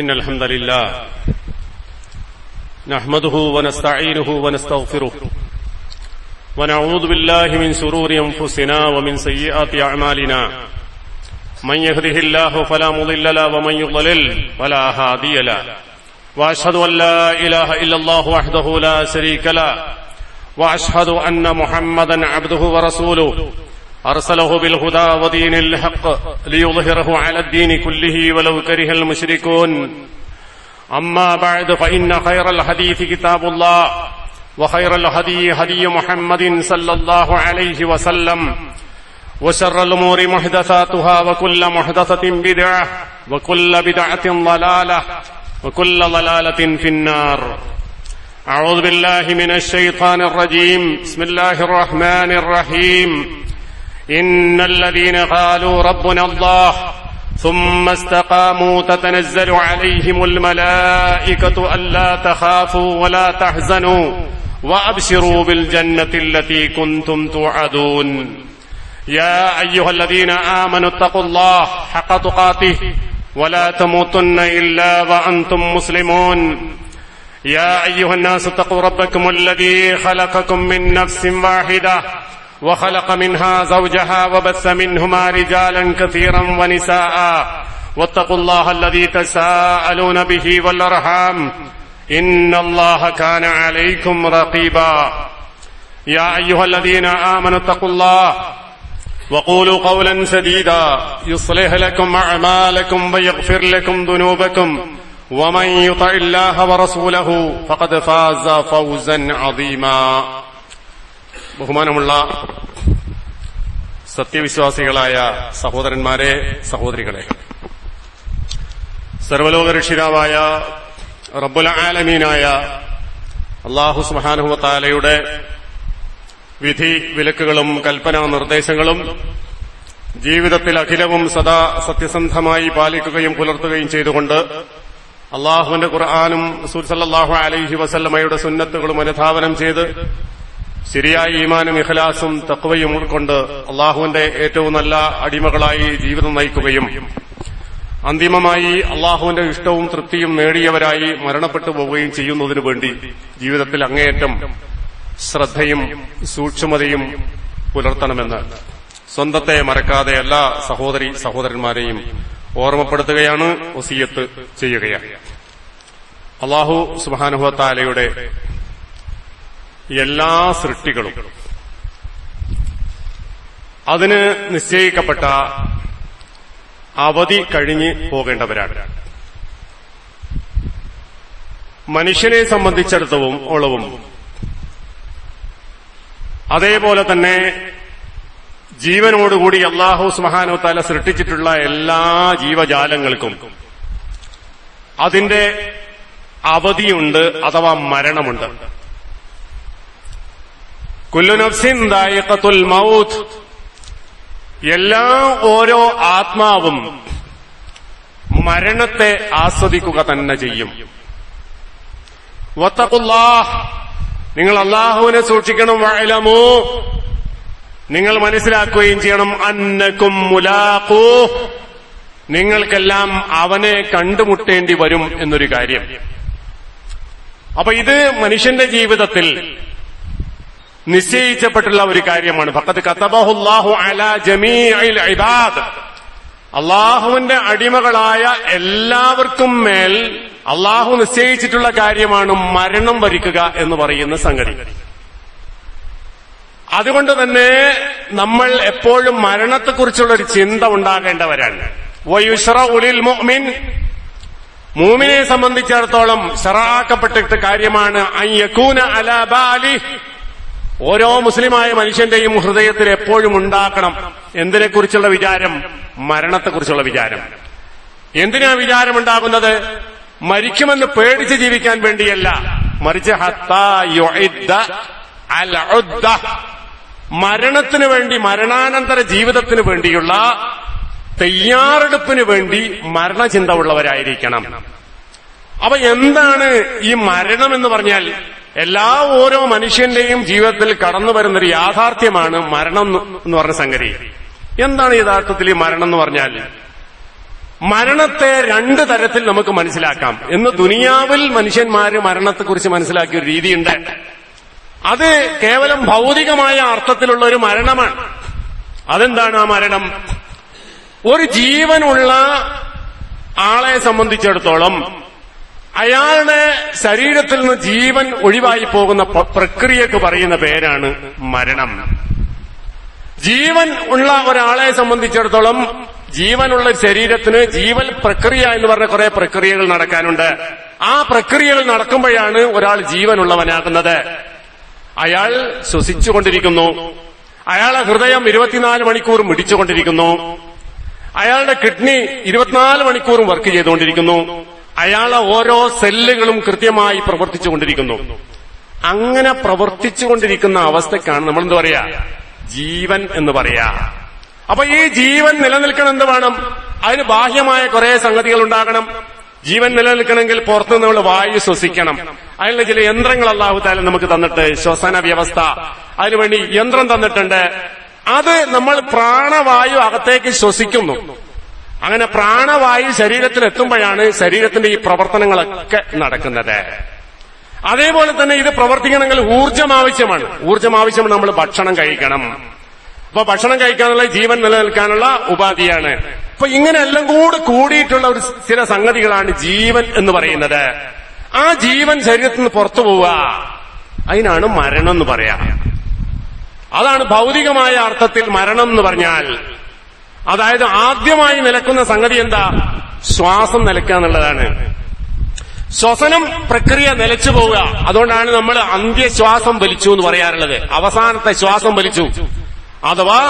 إن الحمد لله نحمده ونستعينه ونستغفره ونعوذ بالله من شرور أنفسنا ومن سيئات أعمالنا من يهده الله فلا مضل له ومن يضلل فلا هادي له وأشهد أن لا إله إلا الله وحده لا شريك له وأشهد أن محمدا عبده ورسوله أرسله بالهدى ودين الحق ليظهره على الدين كله ولو كره المشركون أما بعد فإن خير الحديث كتاب الله وخير الهدي هدي محمد صلى الله عليه وسلم وشر الأمور محدثاتها وكل محدثة بدعة وكل بدعة ضلالة وكل ضلالة في النار. أعوذ بالله من الشيطان الرجيم. بسم الله الرحمن الرحيم. إن الذين قالوا ربنا الله ثم استقاموا تتنزل عليهم الملائكة ألا تخافوا ولا تحزنوا وأبشروا بالجنة التي كنتم توعدون. يا أيها الذين آمنوا اتقوا الله حق تقاته ولا تموتن إلا وأنتم مسلمون. يا أيها الناس اتقوا ربكم الذي خلقكم من نفس واحدة وخلق منها زوجها وبث منهما رجالا كثيرا ونساء واتقوا الله الذي تساءلون به والأرحام إن الله كان عليكم رقيبا. يا أيها الذين آمنوا اتقوا الله وقولوا قولا سديدا يصلح لكم أعمالكم ويغفر لكم ذنوبكم ومن يطع الله ورسوله فقد فاز فوزا عظيما. ബഹുമാനമുള്ള സത്യവിശ്വാസികളായ സഹോദരന്മാരെ, സഹോദരികളെ, സർവലോക രക്ഷിതാവായ റബ്ബുൽ ആലമീനായ അല്ലാഹു സുബ്ഹാനഹു വ തആലയുടെ വിധി വിലക്കുകളും കൽപ്പനാ നിർദ്ദേശങ്ങളും ജീവിതത്തിൽ അഖിലവും സദാ സത്യസന്ധമായി പാലിക്കുകയും പുലർത്തുകയും ചെയ്തുകൊണ്ട് അല്ലാഹുവിന്റെ ഖുർആനും റസൂൽ സല്ലല്ലാഹു അലൈഹി വസല്ലമയുടെ സുന്നത്തുകളും അനുധാവനം ചെയ്ത് ശരിയായ ഈമാനും ഇഖ്ലാസും തഖ്വയും ഉൾക്കൊണ്ട് അള്ളാഹുവിന്റെ ഏറ്റവും നല്ല അടിമകളായി ജീവിതം നയിക്കുകയും അന്തിമമായി അള്ളാഹുവിന്റെ ഇഷ്ടവും തൃപ്തിയും നേടിയവരായി മരണപ്പെട്ടു പോവുകയും ചെയ്യുന്നതിനു വേണ്ടി ജീവിതത്തിൽ അങ്ങേയറ്റം ശ്രദ്ധയും സൂക്ഷ്മതയും പുലർത്തണമെന്ന് സ്വന്തത്തെ മറക്കാതെ എല്ലാ സഹോദരി സഹോദരന്മാരെയും ഓർമ്മപ്പെടുത്തുകയാണ്, വസിയത്ത് ചെയ്യുകയാണ്. അല്ലാഹു സുബ്ഹാനഹു വ തആലയുടെ എല്ലാ സൃഷ്ടികളും അതിന് നിശ്ചയിക്കപ്പെട്ട അവധി കഴിഞ്ഞ് പോകേണ്ടവരാണ്. മനുഷ്യനെ സംബന്ധിച്ചിടത്തോളവും അതേപോലെ തന്നെ ജീവനോടുകൂടി അല്ലാഹു സുബ്ഹാനഹു വ തആല സൃഷ്ടിച്ചിട്ടുള്ള എല്ലാ ജീവജാലങ്ങൾക്കും അതിന്റെ അവധിയുണ്ട്, അഥവാ മരണമുണ്ട്. കുല്ലു നഫ്സിൻ ദായിഖത്തുൽ മൗത്ത്, ഓരോ ആത്മാവും മരണത്തെ ആസ്വദിക്കുക തന്നെ ചെയ്യും. വത്തഖുല്ലാഹ്, നിങ്ങൾ അല്ലാഹുവിനെ സൂക്ഷിക്കണം. വഅലമൂ, നിങ്ങൾ മനസ്സിലാക്കുകയും ചെയ്യണം. അന്നകും മുലാഖൂഹ്, നിങ്ങൾക്കെല്ലാം അവനെ കണ്ടുമുട്ടേണ്ടി വരും എന്നൊരു കാര്യം. അപ്പൊ ഇത് മനുഷ്യന്റെ ജീവിതത്തിൽ നിശ്ചയിക്കപ്പെട്ടുള്ള ഒരു കാര്യമാണ്. ഫഖദ് കതബഹുല്ലാഹു അലാ ജമീഇൽ ഇബാദ്, അള്ളാഹുവിന്റെ അടിമകളായ എല്ലാവർക്കും മേൽ അള്ളാഹു നിശ്ചയിച്ചിട്ടുള്ള കാര്യമാണ് മരണം വരിക്കുക എന്ന് പറയുന്ന സംഗതി. അതുകൊണ്ട് തന്നെ നമ്മൾ എപ്പോഴും മരണത്തെക്കുറിച്ചുള്ള ഒരു ചിന്ത ഉണ്ടാകേണ്ടവരാണ്. വയുശ്റഉ ലിൽ മുഅ്മിൻ, മൂമിനെ സംബന്ധിച്ചിടത്തോളം ശറഅക്കപ്പെട്ട കാര്യമാണ് അൻ യകൂന അലാ ബാലി, ഓരോ മുസ്ലിമായ മനുഷ്യന്റെയും ഹൃദയത്തിൽ എപ്പോഴും ഉണ്ടാക്കണം. എന്തിനെക്കുറിച്ചുള്ള വിചാരം? മരണത്തെക്കുറിച്ചുള്ള വിചാരം. എന്തിനാ വിചാരമുണ്ടാകുന്നത്? മരിക്കുമെന്ന് പേടിച്ച് ജീവിക്കാൻ വേണ്ടിയല്ല, മറിച്ച് ഹത്താ യുഇദ്ദ അൽ ഉദ്ദ, മരണത്തിന് വേണ്ടി, മരണാനന്തര ജീവിതത്തിന് വേണ്ടിയുള്ള തയ്യാറെടുപ്പിന് വേണ്ടി മരണചിന്ത ഉള്ളവരായിരിക്കണം. അപ്പൊ എന്താണ് ഈ മരണം എന്ന് പറഞ്ഞാൽ? ഓരോ മനുഷ്യന്റെയും ജീവിതത്തിൽ കടന്നു വരുന്നൊരു യാഥാർത്ഥ്യമാണ് മരണം എന്ന് പറഞ്ഞ സംഗതി. എന്താണ് യഥാർത്ഥത്തിൽ ഈ മരണം എന്ന് പറഞ്ഞാൽ? മരണത്തെ രണ്ട് തരത്തിൽ നമുക്ക് മനസ്സിലാക്കാം. ഇന്ന് ദുനിയാവിൽ മനുഷ്യന്മാര് മരണത്തെക്കുറിച്ച് മനസ്സിലാക്കിയ ഒരു രീതിയുണ്ട്. അത് കേവലം ഭൗതികമായ അർത്ഥത്തിലുള്ള ഒരു മരണമാണ്. അതെന്താണ് ആ മരണം? ഒരു ജീവനുള്ള ആളെ സംബന്ധിച്ചിടത്തോളം അയാളുടെ ശരീരത്തിൽ നിന്ന് ജീവൻ ഒഴിവായി പോകുന്ന പ്രക്രിയക്ക് പറയുന്ന പേരാണ് മരണം. ജീവൻ ഉള്ള ഒരാളെ സംബന്ധിച്ചിടത്തോളം ജീവനുള്ള ശരീരത്തിന് ജീവൻ പ്രക്രിയ എന്ന് പറഞ്ഞ കുറെ പ്രക്രിയകൾ നടക്കാനുണ്ട്. ആ പ്രക്രിയകൾ നടക്കുമ്പോഴാണ് ഒരാൾ ജീവനുള്ളവനാകുന്നത്. അയാൾ ശ്വസിച്ചുകൊണ്ടിരിക്കുന്നു, അയാളുടെ ഹൃദയം 24 മണിക്കൂർ മിടിച്ചുകൊണ്ടിരിക്കുന്നു, അയാളുടെ കിഡ്നി 24 മണിക്കൂറും വർക്ക് ചെയ്തുകൊണ്ടിരിക്കുന്നു, അയാളുടെ ഓരോ സെല്ലുകളും കൃത്യമായി പ്രവർത്തിച്ചുകൊണ്ടിരിക്കുന്നു. അങ്ങനെ പ്രവർത്തിച്ചുകൊണ്ടിരിക്കുന്ന അവസ്ഥക്കാണ് നമ്മൾ എന്താ പറയാ? ജീവൻ എന്ന് പറയാ. അപ്പൊ ഈ ജീവൻ നിലനിൽക്കണം എന്ത് വേണം? അതിന് ബാഹ്യമായ കുറെ സംഗതികൾ ഉണ്ടാകണം. ജീവൻ നിലനിൽക്കണമെങ്കിൽ പുറത്തു നമ്മൾ വായു ശ്വസിക്കണം. അതിനുള്ള ചില യന്ത്രങ്ങൾ അല്ലാഹു തആല നമുക്ക് തന്നിട്ട്, ശ്വസന വ്യവസ്ഥ, അതിനുവേണ്ടി യന്ത്രം തന്നിട്ടുണ്ട്. അത് നമ്മൾ പ്രാണവായു അകത്തേക്ക് ശ്വസിക്കുന്നു. അങ്ങനെ പ്രാണവായു ശരീരത്തിൽ എത്തുമ്പോഴാണ് ശരീരത്തിന്റെ ഈ പ്രവർത്തനങ്ങളൊക്കെ നടക്കുന്നത്. അതേപോലെ തന്നെ ഇത് പ്രവർത്തിക്കണമെങ്കിൽ ഊർജ്ജം ആവശ്യമാണ്. നമ്മൾ ഭക്ഷണം കഴിക്കണം. അപ്പൊ ഭക്ഷണം കഴിക്കാനുള്ള ജീവൻ നിലനിൽക്കാനുള്ള ഉപാധിയാണ്. അപ്പൊ ഇങ്ങനെയെല്ലാം കൂടിയിട്ടുള്ള ഒരു ചില സംഗതികളാണ് ജീവൻ എന്ന് പറയുന്നത്. ആ ജീവൻ ശരീരത്തിൽ നിന്ന് പുറത്തു പോവുക, അതിനാണ് മരണം എന്ന് പറയാ. അതാണ് ഭൗതികമായ അർത്ഥത്തിൽ മരണം എന്ന് പറഞ്ഞാൽ. അതായത് ആദ്യമായി നിലക്കുന്ന സംഗതി എന്താ? ശ്വാസം നിലക്കുക എന്നുള്ളതാണ്. ശ്വസനം പ്രക്രിയ നിലച്ചു പോവുക. അതുകൊണ്ടാണ് നമ്മൾ അന്ത്യശ്വാസം വലിച്ചു എന്ന് പറയാറുള്ളത്. അവസാനത്തെ ശ്വാസം വലിച്ചു, അഥവാ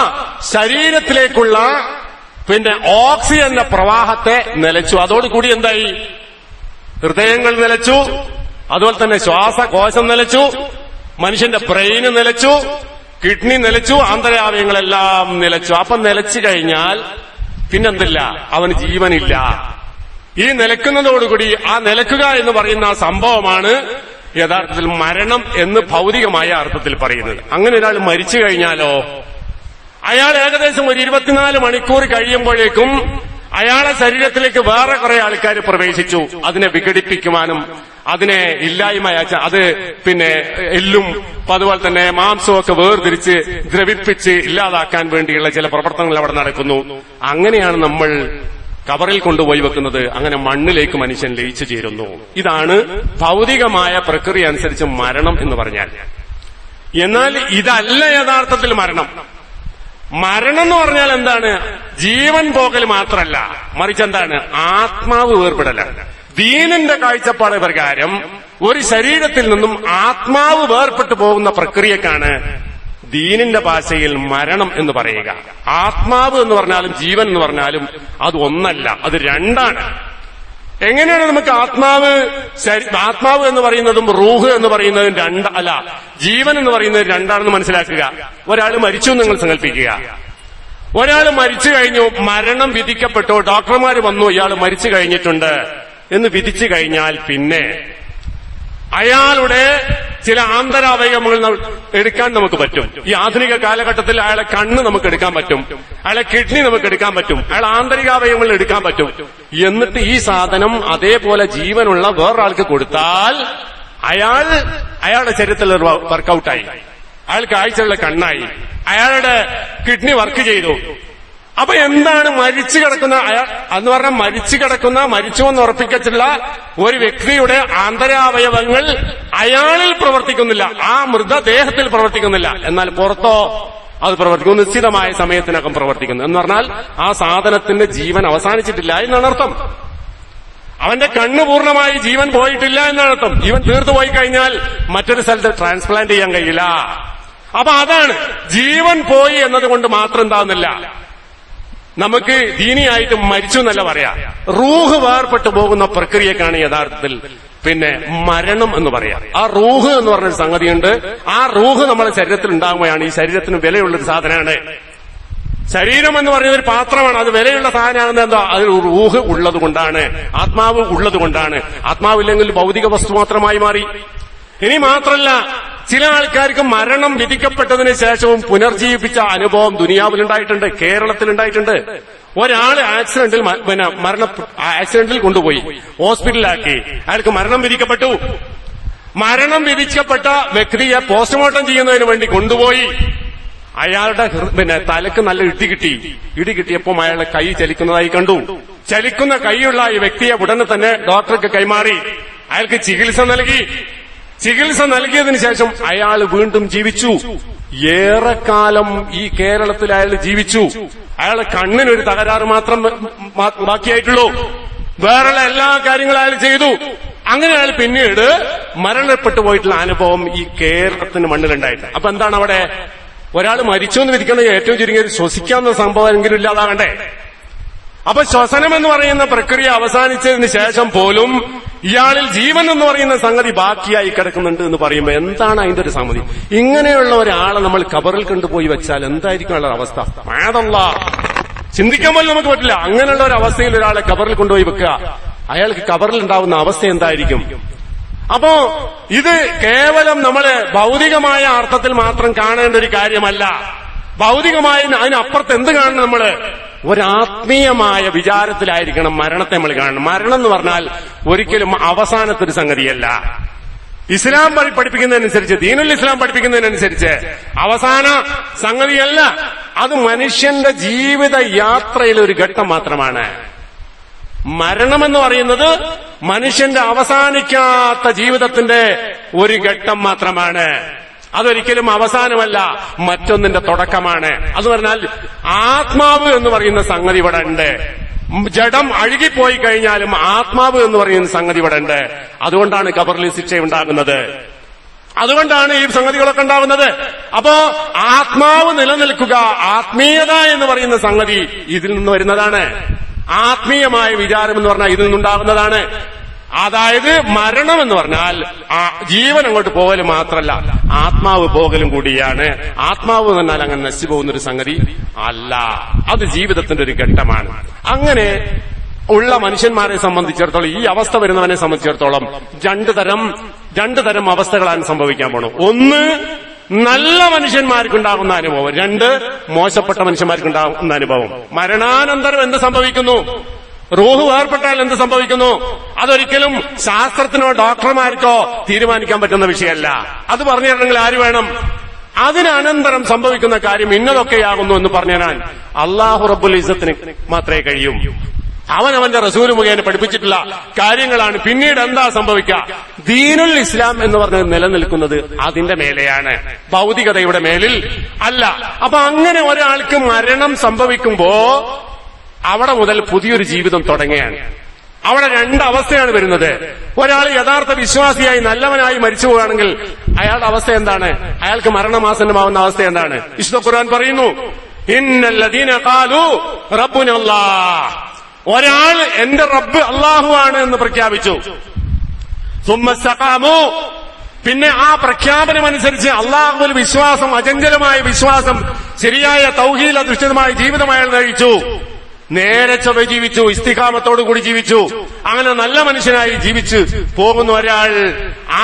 ശരീരത്തിലേക്കുള്ള ഓക്സിജന്റെ പ്രവാഹത്തെ നിലച്ചു. അതോടുകൂടി എന്തായി? ഹൃദയങ്ങൾ നിലച്ചു, അതുപോലെ തന്നെ ശ്വാസകോശം നിലച്ചു, മനുഷ്യന്റെ ബ്രെയിന് നിലച്ചു, കിഡ്നി നിലച്ചു, ആന്തരാവയവങ്ങളെല്ലാം നിലച്ചു. അപ്പം നിലച്ചു കഴിഞ്ഞാൽ പിന്നെന്തില്ല? അവന് ജീവനില്ല. ഈ നിലക്കുന്നതോടുകൂടി ആ നിലക്കുക എന്ന് പറയുന്ന സംഭവമാണ് യഥാർത്ഥത്തിൽ മരണം എന്ന് ഭൗതികമായ അർത്ഥത്തിൽ പറയുന്നത്. അങ്ങനെ ഒരാൾ മരിച്ചു കഴിഞ്ഞാലോ, അയാൾ ഏകദേശം ഒരു 24 മണിക്കൂർ കഴിയുമ്പോഴേക്കും അയാളെ ശരീരത്തിലേക്ക് വേറെ കുറെ ആൾക്കാർ പ്രവേശിച്ചു. അതിനെ വിഘടിപ്പിക്കുവാനും അതിനെ ഇല്ലായ്മ, അത് എല്ലും അതുപോലെ തന്നെ മാംസവും ഒക്കെ വേർതിരിച്ച് ദ്രവിപ്പിച്ച് ഇല്ലാതാക്കാൻ വേണ്ടിയുള്ള ചില പ്രവർത്തനങ്ങൾ അവിടെ നടക്കുന്നു. അങ്ങനെയാണ് നമ്മൾ കബറിൽ കൊണ്ടുപോയി വെക്കുന്നത്. അങ്ങനെ മണ്ണിലേക്ക് മനുഷ്യൻ ലയിച്ചു ചേരുന്നു. ഇതാണ് ഭൗതികമായ പ്രക്രിയ അനുസരിച്ച് മരണം എന്ന് പറഞ്ഞാൽ. എന്നാൽ ഇതല്ല യഥാർത്ഥത്തിൽ മരണം. മരണം എന്ന് പറഞ്ഞാൽ എന്താണ്? ജീവൻ പോകൽ മാത്രമല്ല, മറിച്ച് എന്താണ്? ആത്മാവ് വേർപെടലാണ്. ദീനിന്റെ കാഴ്ചപ്പാട് പ്രകാരം ഒരു ശരീരത്തിൽ നിന്നും ആത്മാവ് വേർപെട്ടു പോകുന്ന പ്രക്രിയക്കാണ് ദീനിന്റെ ഭാഷയിൽ മരണം എന്ന് പറയുക. ആത്മാവ് എന്ന് പറഞ്ഞാലും ജീവൻ എന്ന് പറഞ്ഞാലും അത് ഒന്നല്ല, അത് രണ്ടാണ്. എങ്ങനെയാണ് നമുക്ക് ആത്മാവ് എന്ന് പറയുന്നതും റൂഹ് എന്ന് പറയുന്നതും അല്ല, ജീവൻ എന്ന് പറയുന്നത് രണ്ടാണെന്ന് മനസ്സിലാക്കുക. ഒരാൾ മരിച്ചു എന്ന് നിങ്ങൾ സങ്കല്പിക്കുക. ഒരാൾ മരിച്ചു കഴിഞ്ഞു, മരണം വിധിക്കപ്പെട്ടു, ഡോക്ടർമാർ വന്നു, ഇയാൾ മരിച്ചു കഴിഞ്ഞിട്ടുണ്ട് എന്ന് വിധിച്ചു കഴിഞ്ഞാൽ പിന്നെ അയാളുടെ ചില ആന്തരാവയവങ്ങൾ എടുക്കാൻ നമുക്ക് പറ്റും. ഈ ആധുനിക കാലഘട്ടത്തിൽ അയാളെ കണ്ണ് നമുക്ക് എടുക്കാൻ പറ്റും, അയാളെ കിഡ്നി നമുക്ക് എടുക്കാൻ പറ്റും, അയാളെ ആന്തരികാവയവങ്ങൾ എടുക്കാൻ പറ്റും. എന്നിട്ട് ഈ സാധനം അതേപോലെ ജീവനുള്ള വേറൊരാൾക്ക് കൊടുത്താൽ അയാളുടെ ശരീരത്തിൽ വർക്കൗട്ടായി, അയാൾക്ക് ആഴ്ചയുള്ള കണ്ണായി, അയാളുടെ കിഡ്നി വർക്ക് ചെയ്തു. അപ്പൊ എന്താണ് മരിച്ചു കിടക്കുന്ന എന്ന് പറഞ്ഞാൽ മരിച്ചു എന്ന് ഉറപ്പിച്ചിട്ടുള്ള ഒരു വ്യക്തിയുടെ ആന്തരാവയവങ്ങൾ അയാളിൽ പ്രവർത്തിക്കുന്നില്ല, ആ മൃതദേഹത്തിൽ പ്രവർത്തിക്കുന്നില്ല. എന്നാൽ പുറത്തോ അത് പ്രവർത്തിക്കുന്നു, നിശ്ചിതമായ സമയത്തിനകം പ്രവർത്തിക്കുന്നു. എന്ന് പറഞ്ഞാൽ ആ സാധനത്തിന്റെ ജീവൻ അവസാനിച്ചിട്ടില്ല എന്നാണ് അർത്ഥം. അവന്റെ കണ്ണ് പൂർണ്ണമായി ജീവൻ പോയിട്ടില്ല എന്നാണ് അർത്ഥം. ജീവൻ തീർത്തു പോയി കഴിഞ്ഞാൽ മറ്റൊരു സ്ഥലത്ത് ട്രാൻസ്പ്ലാന്റ് ചെയ്യാൻ കഴിയില്ല. അപ്പൊ അതാണ് ജീവൻ പോയി എന്നതുകൊണ്ട് മാത്രം എന്താകുന്നില്ല, നമുക്ക് ദീനിയായിട്ട് മരിച്ചു എന്നല്ല പറയാ. റൂഹ് വേർപെട്ടു പോകുന്ന പ്രക്രിയക്കാണ് യഥാർത്ഥത്തിൽ മരണം എന്ന് പറയാം. ആ റൂഹ് എന്ന് പറഞ്ഞൊരു സംഗതിയുണ്ട്. ആ റൂഹ് നമ്മുടെ ശരീരത്തിൽ ഉണ്ടാകുമ്പോഴാണ് ഈ ശരീരത്തിന് വിലയുള്ളൊരു സാധനമാണ്. ശരീരം എന്ന് പറയുന്ന ഒരു പാത്രമാണ്, അത് വിലയുള്ള സാധനമാണെന്ന് എന്താ? അതിൽ റൂഹ് ഉള്ളത് കൊണ്ടാണ്, ആത്മാവ് ഉള്ളത് കൊണ്ടാണ്. ആത്മാവില്ലെങ്കിൽ ഭൗതിക വസ്തു മാത്രമായി മാറി. ഇനി മാത്രല്ല, ചില ആൾക്കാർക്ക് മരണം വിധിക്കപ്പെട്ടതിന് ശേഷവും പുനർജീവിപ്പിച്ച അനുഭവം ദുനിയാവിലുണ്ടായിട്ടുണ്ട്, കേരളത്തിലുണ്ടായിട്ടുണ്ട്. ഒരാള് ആക്സിഡന്റിൽ കൊണ്ടുപോയി ഹോസ്പിറ്റലിലാക്കി, അയാൾക്ക് മരണം വിധിക്കപ്പെട്ടു. മരണം വിധിക്കപ്പെട്ട വ്യക്തിയെ പോസ്റ്റ്മോർട്ടം ചെയ്യുന്നതിന് വേണ്ടി കൊണ്ടുപോയി. അയാളുടെ തലക്ക് നല്ല ഇടി കിട്ടിയപ്പോൾ അയാളുടെ കൈ ചലിക്കുന്നതായി കണ്ടു. ചലിക്കുന്ന കൈയുള്ള ഈ വ്യക്തിയെ ഉടനെ തന്നെ ഡോക്ടർക്ക് കൈമാറി. അയാൾക്ക് ചികിത്സ നൽകിയതിനു ശേഷം അയാൾ വീണ്ടും ജീവിച്ചു. ഏറെക്കാലം ഈ കേരളത്തിൽ അയാൾ ജീവിച്ചു. അയാളെ കണ്ണിനൊരു തകരാറ് മാത്രം ബാക്കിയായിട്ടുള്ളൂ. വേറെയുള്ള എല്ലാ കാര്യങ്ങളും അയാൾ ചെയ്തു. അങ്ങനെ അയാൾ പിന്നീട് മരണപ്പെട്ടു പോയിട്ടുള്ള അനുഭവം ഈ കേരളത്തിന് മണ്ണിലുണ്ടായിട്ടുണ്ട്. അപ്പൊ എന്താണ് അവിടെ ഒരാൾ മരിച്ചു എന്ന് വിധിക്കണമെങ്കിൽ ഏറ്റവും ചുരുങ്ങിയത് ശ്വസിക്കാവുന്ന സംഭവമെങ്കിലും ഇല്ലാതാകണ്ടേ? അപ്പൊ ശ്വസനം എന്ന് പറയുന്ന പ്രക്രിയ അവസാനിച്ചതിന് ശേഷം പോലും ഇയാളിൽ ജീവൻ എന്ന് പറയുന്ന സംഗതി ബാക്കിയായി കിടക്കുന്നുണ്ട് എന്ന് പറയുമ്പോൾ എന്താണ് അതിന്റെ ഒരു സംഗതി? ഇങ്ങനെയുള്ള ഒരാളെ നമ്മൾ ഖബറിൽ കൊണ്ടുപോയി വെച്ചാൽ എന്തായിരിക്കും അയാളുടെ അവസ്ഥ? ചിന്തിക്കാൻ പോലും നമുക്ക് പറ്റില്ല. അങ്ങനെയുള്ള ഒരു അവസ്ഥയിൽ ഒരാളെ ഖബറിൽ കൊണ്ടുപോയി വെക്കുക, അയാൾക്ക് ഖബറിൽ ഉണ്ടാവുന്ന അവസ്ഥ എന്തായിരിക്കും? അപ്പോ ഇത് കേവലം നമ്മള് ഭൗതികമായ അർത്ഥത്തിൽ മാത്രം കാണേണ്ട ഒരു കാര്യമല്ല. ഭൗതികമായ അതിനപ്പുറത്ത് എന്ത് കാണണം? നമ്മള് ഒരാത്മീയമായ വിചാരത്തിലായിരിക്കണം മരണത്തെ നമ്മൾ കാണണം. മരണം എന്ന് പറഞ്ഞാൽ ഒരിക്കലും അവസാനത്തൊരു സംഗതിയല്ല. ഇസ്ലാം പഠിപ്പിക്കുന്നതിനനുസരിച്ച്, ദീനുൽ ഇസ്ലാം പഠിപ്പിക്കുന്നതിനനുസരിച്ച് അവസാന സംഗതിയല്ല. അത് മനുഷ്യന്റെ ജീവിത യാത്രയിലെ ഒരു ഘട്ടം മാത്രമാണ്. മരണമെന്ന് പറയുന്നത് മനുഷ്യന്റെ അവസാനിക്കാത്ത ജീവിതത്തിന്റെ ഒരു ഘട്ടം മാത്രമാണ്. അതൊരിക്കലും അവസാനമല്ല, മറ്റൊന്നിന്റെ തുടക്കമാണ്. അത് പറഞ്ഞാൽ ആത്മാവ് എന്ന് പറയുന്ന സംഗതി ഇവിടെ ഉണ്ട്. ജഡം അഴുകിപ്പോയി കഴിഞ്ഞാലും ആത്മാവ് എന്ന് പറയുന്ന സംഗതി ഇവിടെ ഉണ്ട്. അതുകൊണ്ടാണ് ഖബറിൽ ശിക്ഷ ഉണ്ടാകുന്നത്. അതുകൊണ്ടാണ് ഈ സംഗതികളൊക്കെ ഉണ്ടാകുന്നത്. അപ്പോ ആത്മാവ് നിലനിൽക്കുക, ആത്മീയത എന്ന് പറയുന്ന സംഗതി ഇതിൽ നിന്ന് വരുന്നതാണ്. ആത്മീയമായ വിചാരം എന്ന് പറഞ്ഞാൽ ഇതിൽ നിന്നുണ്ടാകുന്നതാണ്. അതായത് മരണം എന്ന് പറഞ്ഞാൽ ജീവൻ അങ്ങോട്ട് പോകൽ മാത്രമല്ല, ആത്മാവ് പോകലും കൂടിയാണ്. ആത്മാവ് എന്ന് പറഞ്ഞാൽ അങ്ങനെ നശിച്ചു പോകുന്നൊരു സംഗതി അല്ല, അത് ജീവിതത്തിന്റെ ഒരു ഘട്ടമാണ്. അങ്ങനെ ഉള്ള മനുഷ്യന്മാരെ സംബന്ധിച്ചിടത്തോളം, ഈ അവസ്ഥ വരുന്നവനെ സംബന്ധിച്ചിടത്തോളം രണ്ടു തരം അവസ്ഥകളാണ് സംഭവിക്കാൻ പോണു. ഒന്ന്, നല്ല മനുഷ്യന്മാർക്കുണ്ടാകുന്ന അനുഭവം. രണ്ട്, മോശപ്പെട്ട മനുഷ്യന്മാർക്കുണ്ടാകുന്ന അനുഭവം. മരണാനന്തരം എന്ത് സംഭവിക്കുന്നു? റൂഹ് വേർപെട്ടാൽ എന്ത് സംഭവിക്കുന്നു? അതൊരിക്കലും ശാസ്ത്രത്തിനോ ഡോക്ടർമാർക്കോ തീരുമാനിക്കാൻ പറ്റുന്ന വിഷയമല്ല. അത് പറഞ്ഞു തരണമെങ്കിൽ ആര് വേണം? അതിനനന്തരം സംഭവിക്കുന്ന കാര്യം ഇന്നതൊക്കെയാകുന്നു എന്ന് പറഞ്ഞു തരാൻ അല്ലാഹു റബ്ബുൽ ഇസ്സത്തിന് മാത്രമേ കഴിയൂ. അവനവന്റെ റസൂൽ മുഖേന പഠിപ്പിച്ചിട്ടുള്ള കാര്യങ്ങളാണ്. പിന്നീട് എന്താ സംഭവിക്കുക? ദീനുൽ ഇസ്ലാം എന്ന് പറഞ്ഞത് നിലനിൽക്കുന്നത് അതിന്റെ മേലെയാണ്, ഭൗതികതയുടെ മേലിൽ അല്ല. അപ്പൊ അങ്ങനെ ഒരാൾക്ക് മരണം സംഭവിക്കുമ്പോ അവിടെ മുതൽ പുതിയൊരു ജീവിതം തുടങ്ങുകയാണ്. അവിടെ രണ്ടവസ്ഥയാണ് വരുന്നത്. ഒരാൾ യഥാർത്ഥ വിശ്വാസിയായി നല്ലവനായി മരിച്ചു പോവുകയാണെങ്കിൽ അയാളുടെ അവസ്ഥ എന്താണ്? അയാൾക്ക് മരണമാസന്നമാവുന്ന അവസ്ഥ എന്താണ്? വിശുദ്ധ ഖുർആൻ പറയുന്നു, ഇന്നല്ലദീന ഖാലു റബ്ബുനല്ലാഹ്. ഒരാൾ എന്റെ റബ്ബ് അല്ലാഹു ആണ് എന്ന് പ്രഖ്യാപിച്ചു. സുമ്മ ഇസ്തഖാമു, പിന്നെ ആ പ്രഖ്യാപനമനുസരിച്ച് അല്ലാഹുവിൽ വിശ്വാസം, അചഞ്ചലമായ വിശ്വാസം, ശരിയായ തൗഹീദ് അധിഷ്ഠിതമായ ജീവിതം അയാൾ നയിച്ചു. നേരെ ചൊവ്വ ജീവിച്ചു, ഇസ്തിഖാമത്തോടുകൂടി ജീവിച്ചു. അങ്ങനെ നല്ല മനുഷ്യനായി ജീവിച്ചു പോകുന്ന ഒരാൾ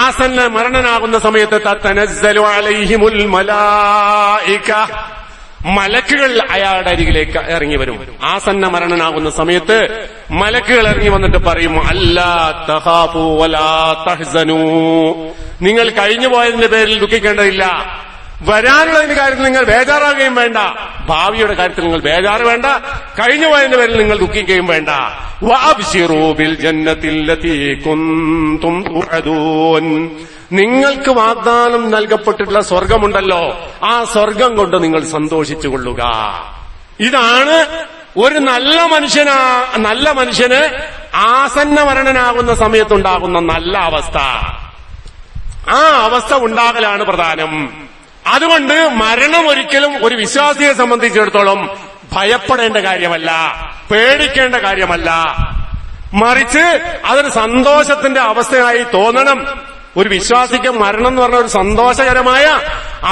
ആസന്ന മരണനാകുന്ന സമയത്ത് തതനസ്സലു അലൈഹിമുൽ മലായിക, മലക്കുകൾ അയാളുടെ അരികിലേക്ക് ഇറങ്ങി വരും. ആസന്ന മരണനാകുന്ന സമയത്ത് മലക്കുകൾ ഇറങ്ങി വന്നിട്ട് പറയും, അല്ലാ തഖാഫു വലാ തഹ്സനൂ, നിങ്ങൾ കഴിഞ്ഞു പോയതിന്റെ പേരിൽ ദുഃഖിക്കേണ്ടതില്ല, വരാനുള്ളതിന്റെ കാര്യത്തിൽ നിങ്ങൾ ബേജാറാകുകയും വേണ്ട, ഭാവിയുടെ കാര്യത്തിൽ നിങ്ങൾ ബേജാറ് വേണ്ട, കഴിഞ്ഞു പോയതിന്റെ പേരിൽ നിങ്ങൾ ദുഃഖിക്കുകയും വേണ്ട. വഅബ്ശിറൂ ബിൽ ജന്നത്തില്ലതീ കുൻതും തുഅദൂൻ, നിങ്ങൾക്ക് വാഗ്ദാനം നൽകപ്പെട്ടിട്ടുള്ള സ്വർഗമുണ്ടല്ലോ, ആ സ്വർഗം കൊണ്ട് നിങ്ങൾ സന്തോഷിച്ചുകൊള്ളുക. ഇതാണ് ഒരു നല്ല മനുഷ്യന് ആസന്ന മരണനാകുന്ന സമയത്തുണ്ടാകുന്ന നല്ല അവസ്ഥ. ആ അവസ്ഥ ഉണ്ടാകലാണ് പ്രധാനം. അതുകൊണ്ട് മരണം ഒരിക്കലും ഒരു വിശ്വാസിയെ സംബന്ധിച്ചിടത്തോളം ഭയപ്പെടേണ്ട കാര്യമല്ല, പേടിക്കേണ്ട കാര്യമല്ല. മറിച്ച് അതൊരു സന്തോഷത്തിന്റെ അവസ്ഥയായി തോന്നണം. ഒരു വിശ്വാസിക്ക് മരണം എന്ന് പറഞ്ഞ ഒരു സന്തോഷകരമായ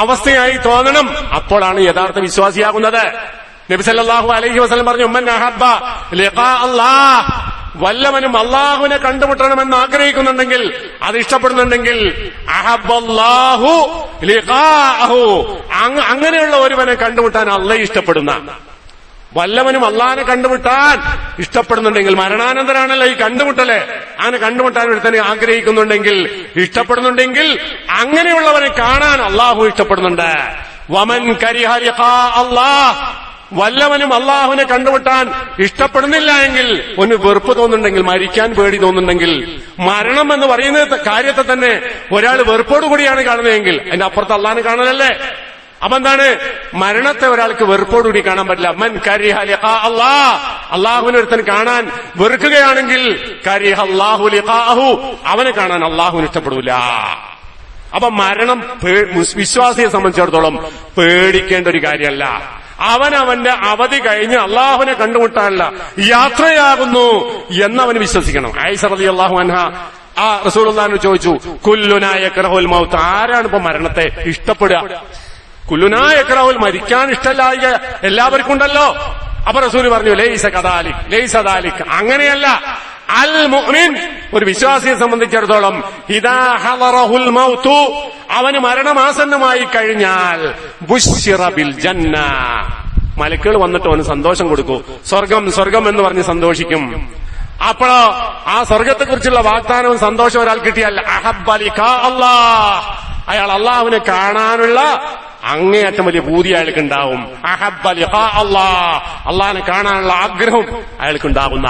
അവസ്ഥയായി തോന്നണം. അപ്പോഴാണ് യഥാർത്ഥ വിശ്വാസിയാകുന്നത്. നബി സല്ലല്ലാഹു അലൈഹി വസല്ലം പറഞ്ഞു, മൻ അഹബ്ബ ലിഖാ അല്ലാഹ്, വല്ലവനും അള്ളാഹുവിനെ കണ്ടുമുട്ടണമെന്ന് ആഗ്രഹിക്കുന്നുണ്ടെങ്കിൽ, അത് ഇഷ്ടപ്പെടുന്നുണ്ടെങ്കിൽ, അഹബ്ബല്ലാഹു ലിഖാഅഹു, അങ്ങനെയുള്ള ഒരുവനെ കണ്ടുമുട്ടാൻ അള്ളാഹ് ഇഷ്ടപ്പെടുന്ന. വല്ലവനും അള്ളാഹിനെ കണ്ടുമുട്ടാൻ ഇഷ്ടപ്പെടുന്നുണ്ടെങ്കിൽ, മരണാനന്തരാണല്ലോ ഈ കണ്ടുമുട്ടല്, അങ്ങനെ കണ്ടുമുട്ടാൻ ഒരുത്തനെ ആഗ്രഹിക്കുന്നുണ്ടെങ്കിൽ, ഇഷ്ടപ്പെടുന്നുണ്ടെങ്കിൽ അങ്ങനെയുള്ളവനെ കാണാൻ അള്ളാഹു ഇഷ്ടപ്പെടുന്നുണ്ട്. വമൻ കരിഹ ലിഖാ അല്ലാഹ്, വല്ലവനും അള്ളാഹുവിനെ കണ്ടുമുട്ടാൻ ഇഷ്ടപ്പെടുന്നില്ല എങ്കിൽ, ഒന്ന് വെറുപ്പ് തോന്നുന്നുണ്ടെങ്കിൽ, മരിക്കാൻ പേടി തോന്നുന്നുണ്ടെങ്കിൽ, മരണം എന്ന് പറയുന്ന കാര്യത്തെ തന്നെ ഒരാൾ വെറുപ്പോടുകൂടിയാണ് കാണുന്നതെങ്കിൽ അതിന്റെ അപ്പുറത്ത് അള്ളാഹിനെ കാണലല്ലേ? അപ്പൊ എന്താണ്? മരണത്തെ ഒരാൾക്ക് വെറുപ്പോടുകൂടി കാണാൻ പറ്റില്ല. മൻ കരിഹ ലിഖാ അല്ലാഹ്, അള്ളാഹുവിനെ ഒരുത്തൻ കാണാൻ വെറുക്കുകയാണെങ്കിൽ കരിഹ അല്ലാഹു ലിഖാഹു, അവനെ കാണാൻ അള്ളാഹുവിന് ഇഷ്ടപ്പെടൂല. അപ്പൊ മരണം വിശ്വാസിയെ സംബന്ധിച്ചിടത്തോളം പേടിക്കേണ്ട ഒരു കാര്യമല്ല. അവനവന്റെ അവധി കഴിഞ്ഞ് അള്ളാഹുവിനെ കണ്ടുമുട്ടാനുള്ള യാത്രയാകുന്നു എന്നവന് വിശ്വസിക്കണം. ആയിഷ റളിയല്ലാഹു അൻഹ റസൂലുള്ളാഹിനോട് ചോദിച്ചു, കുല്ലുനാ യക്റഹുൽ മൗത്ത്, ആരാണ് ഇപ്പൊ മരണത്തെ ഇഷ്ടപ്പെടുക? കുല്ലുനാ യക്റഹുൽ, മരിക്കാൻ ഇഷ്ടമില്ലായ എല്ലാവർക്കും ഉണ്ടല്ലോ. അപ്പൊ റസൂൽ പറഞ്ഞു, ലൈസ കദാലിക്, ലൈസ ദാലിക്, അങ്ങനെയല്ല. അൽ മുഅ്മിൻ, ഒരു വിശ്വാസിയെ സംബന്ധിച്ചിടത്തോളം, ഇദാ ഹളറഹുൽ മൗതു, അവന് മരണമാസന്നമായി കഴിഞ്ഞാൽ ബുശ്ശിറ ബിൽ ജന്ന, മലക്കുകൾ വന്നിട്ട് അവന് സന്തോഷം കൊടുക്കൂ. സ്വർഗം സ്വർഗം എന്ന് പറഞ്ഞ് സന്തോഷിക്കും. അപ്പോഴോ ആ സ്വർഗത്തെക്കുറിച്ചുള്ള വാഗ്ദാനവും സന്തോഷവും ഒരാൾ കിട്ടിയാൽ അഹബ്ബ ലിഖാ അല്ലാഹ്, അയാൾ അള്ളാഹുവിനെ കാണാനുള്ള അങ്ങേയറ്റം വലിയ പൂതി അയാൾക്ക് ഉണ്ടാവും. അഹബ്ബ ലിഖാ അല്ലാഹ്, അള്ളാഹിനെ കാണാനുള്ള ആഗ്രഹം അയാൾക്ക് ഉണ്ടാകുന്ന.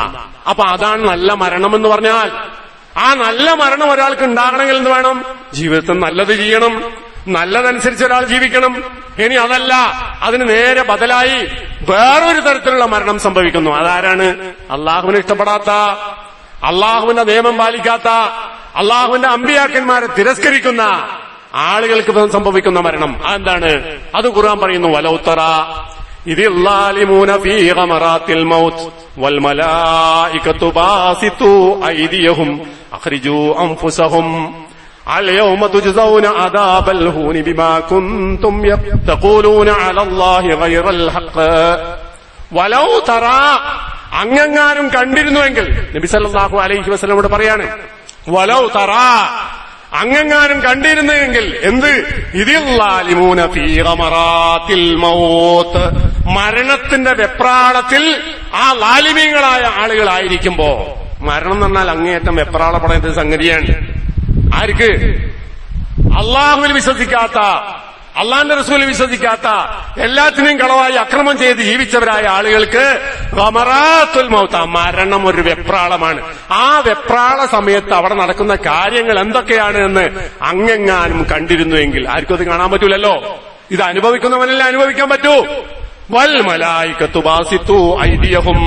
അപ്പൊ അതാണ് നല്ല മരണം എന്ന് പറഞ്ഞാൽ. ആ നല്ല മരണം ഒരാൾക്ക് ഉണ്ടാകണമെങ്കിൽ എന്ത് വേണം? ജീവിതത്തിൽ നല്ലത് ചെയ്യണം, നല്ലതനുസരിച്ച് ഒരാൾ ജീവിക്കണം. ഇനി അതല്ല, അതിന് നേരെ ബദലായി വേറൊരു തരത്തിലുള്ള മരണം സംഭവിക്കുന്നു. അതാരാണ്? അള്ളാഹുവിനെ ഇഷ്ടപ്പെടാത്ത, അള്ളാഹുവിന്റെ നിയമം പാലിക്കാത്ത, അള്ളാഹുവിന്റെ അമ്പിയാക്കന്മാരെ തിരസ്കരിക്കുന്ന ആളുകൾക്ക് സംഭവിക്കുന്ന മരണം. അതെന്താണ്? അത് ഖുർആൻ പറയുന്നു, വലൗ തറാ ഇദിൽ ളാലിമൂന ഫീ ഗമറാത്തിൽ മൗത്ത് വൽ മലായികതു ബാസിതു ഐദിയഹും അഖ്രിജൂ അൻഫുസഹും അൽയൗമ തുജ്സൗന അദാബൽ ഹൂനി ബിമാ കുൻതും തഖൂലൂന അലല്ലാഹി ഗൈറൽ ഹഖ്. വലൗ തറാ, അങ്ങെങ്ങാനും കണ്ടിരുന്നുവെങ്കിൽ, നബി സല്ലല്ലാഹു അലൈഹി വസല്ലമയോട് പറയാണ്, വലൗ തറാ, അങ്ങെങ്ങാനും കണ്ടിരുന്നെങ്കിൽ എന്ത്? ഇദിൽ ളാലിമൂന ഫീ ഗമറാത്തിൽ മൗത്ത്, മരണത്തിന്റെ വെപ്രാളത്തിൽ ആ ലാലിമീങ്ങളായ ആളുകളായിരിക്കുമ്പോ. മരണം എന്ന് പറഞ്ഞാൽ അങ്ങേയറ്റം വെപ്രാളപ്പെടുന്ന സംഗതിയാണ്. ആർക്ക്? അള്ളാഹുവിൽ വിശ്വസിക്കാത്ത, അള്ളാന്റെ റസൂലിൽ വിശ്വസിക്കാത്ത, എല്ലാത്തിനെയും കളവായി അക്രമം ചെയ്ത് ജീവിച്ചവരായ ആളുകൾക്ക് ഗമറാത്തുൽ മൗത്ത്, മരണം ഒരു വെപ്രാളമാണ്. ആ വെപ്രാള സമയത്ത് അവിടെ നടക്കുന്ന കാര്യങ്ങൾ എന്തൊക്കെയാണ് എന്ന് അങ്ങെങ്ങാനും കണ്ടിരുന്നുവെങ്കിൽ, ആർക്കും അത് കാണാൻ പറ്റൂലല്ലോ. ഇത് അനുഭവിക്കുന്നവനല്ലേ അനുഭവിക്കാൻ പറ്റൂ. വൽ മലായികതു ബാസിതു ഐദിയഹും,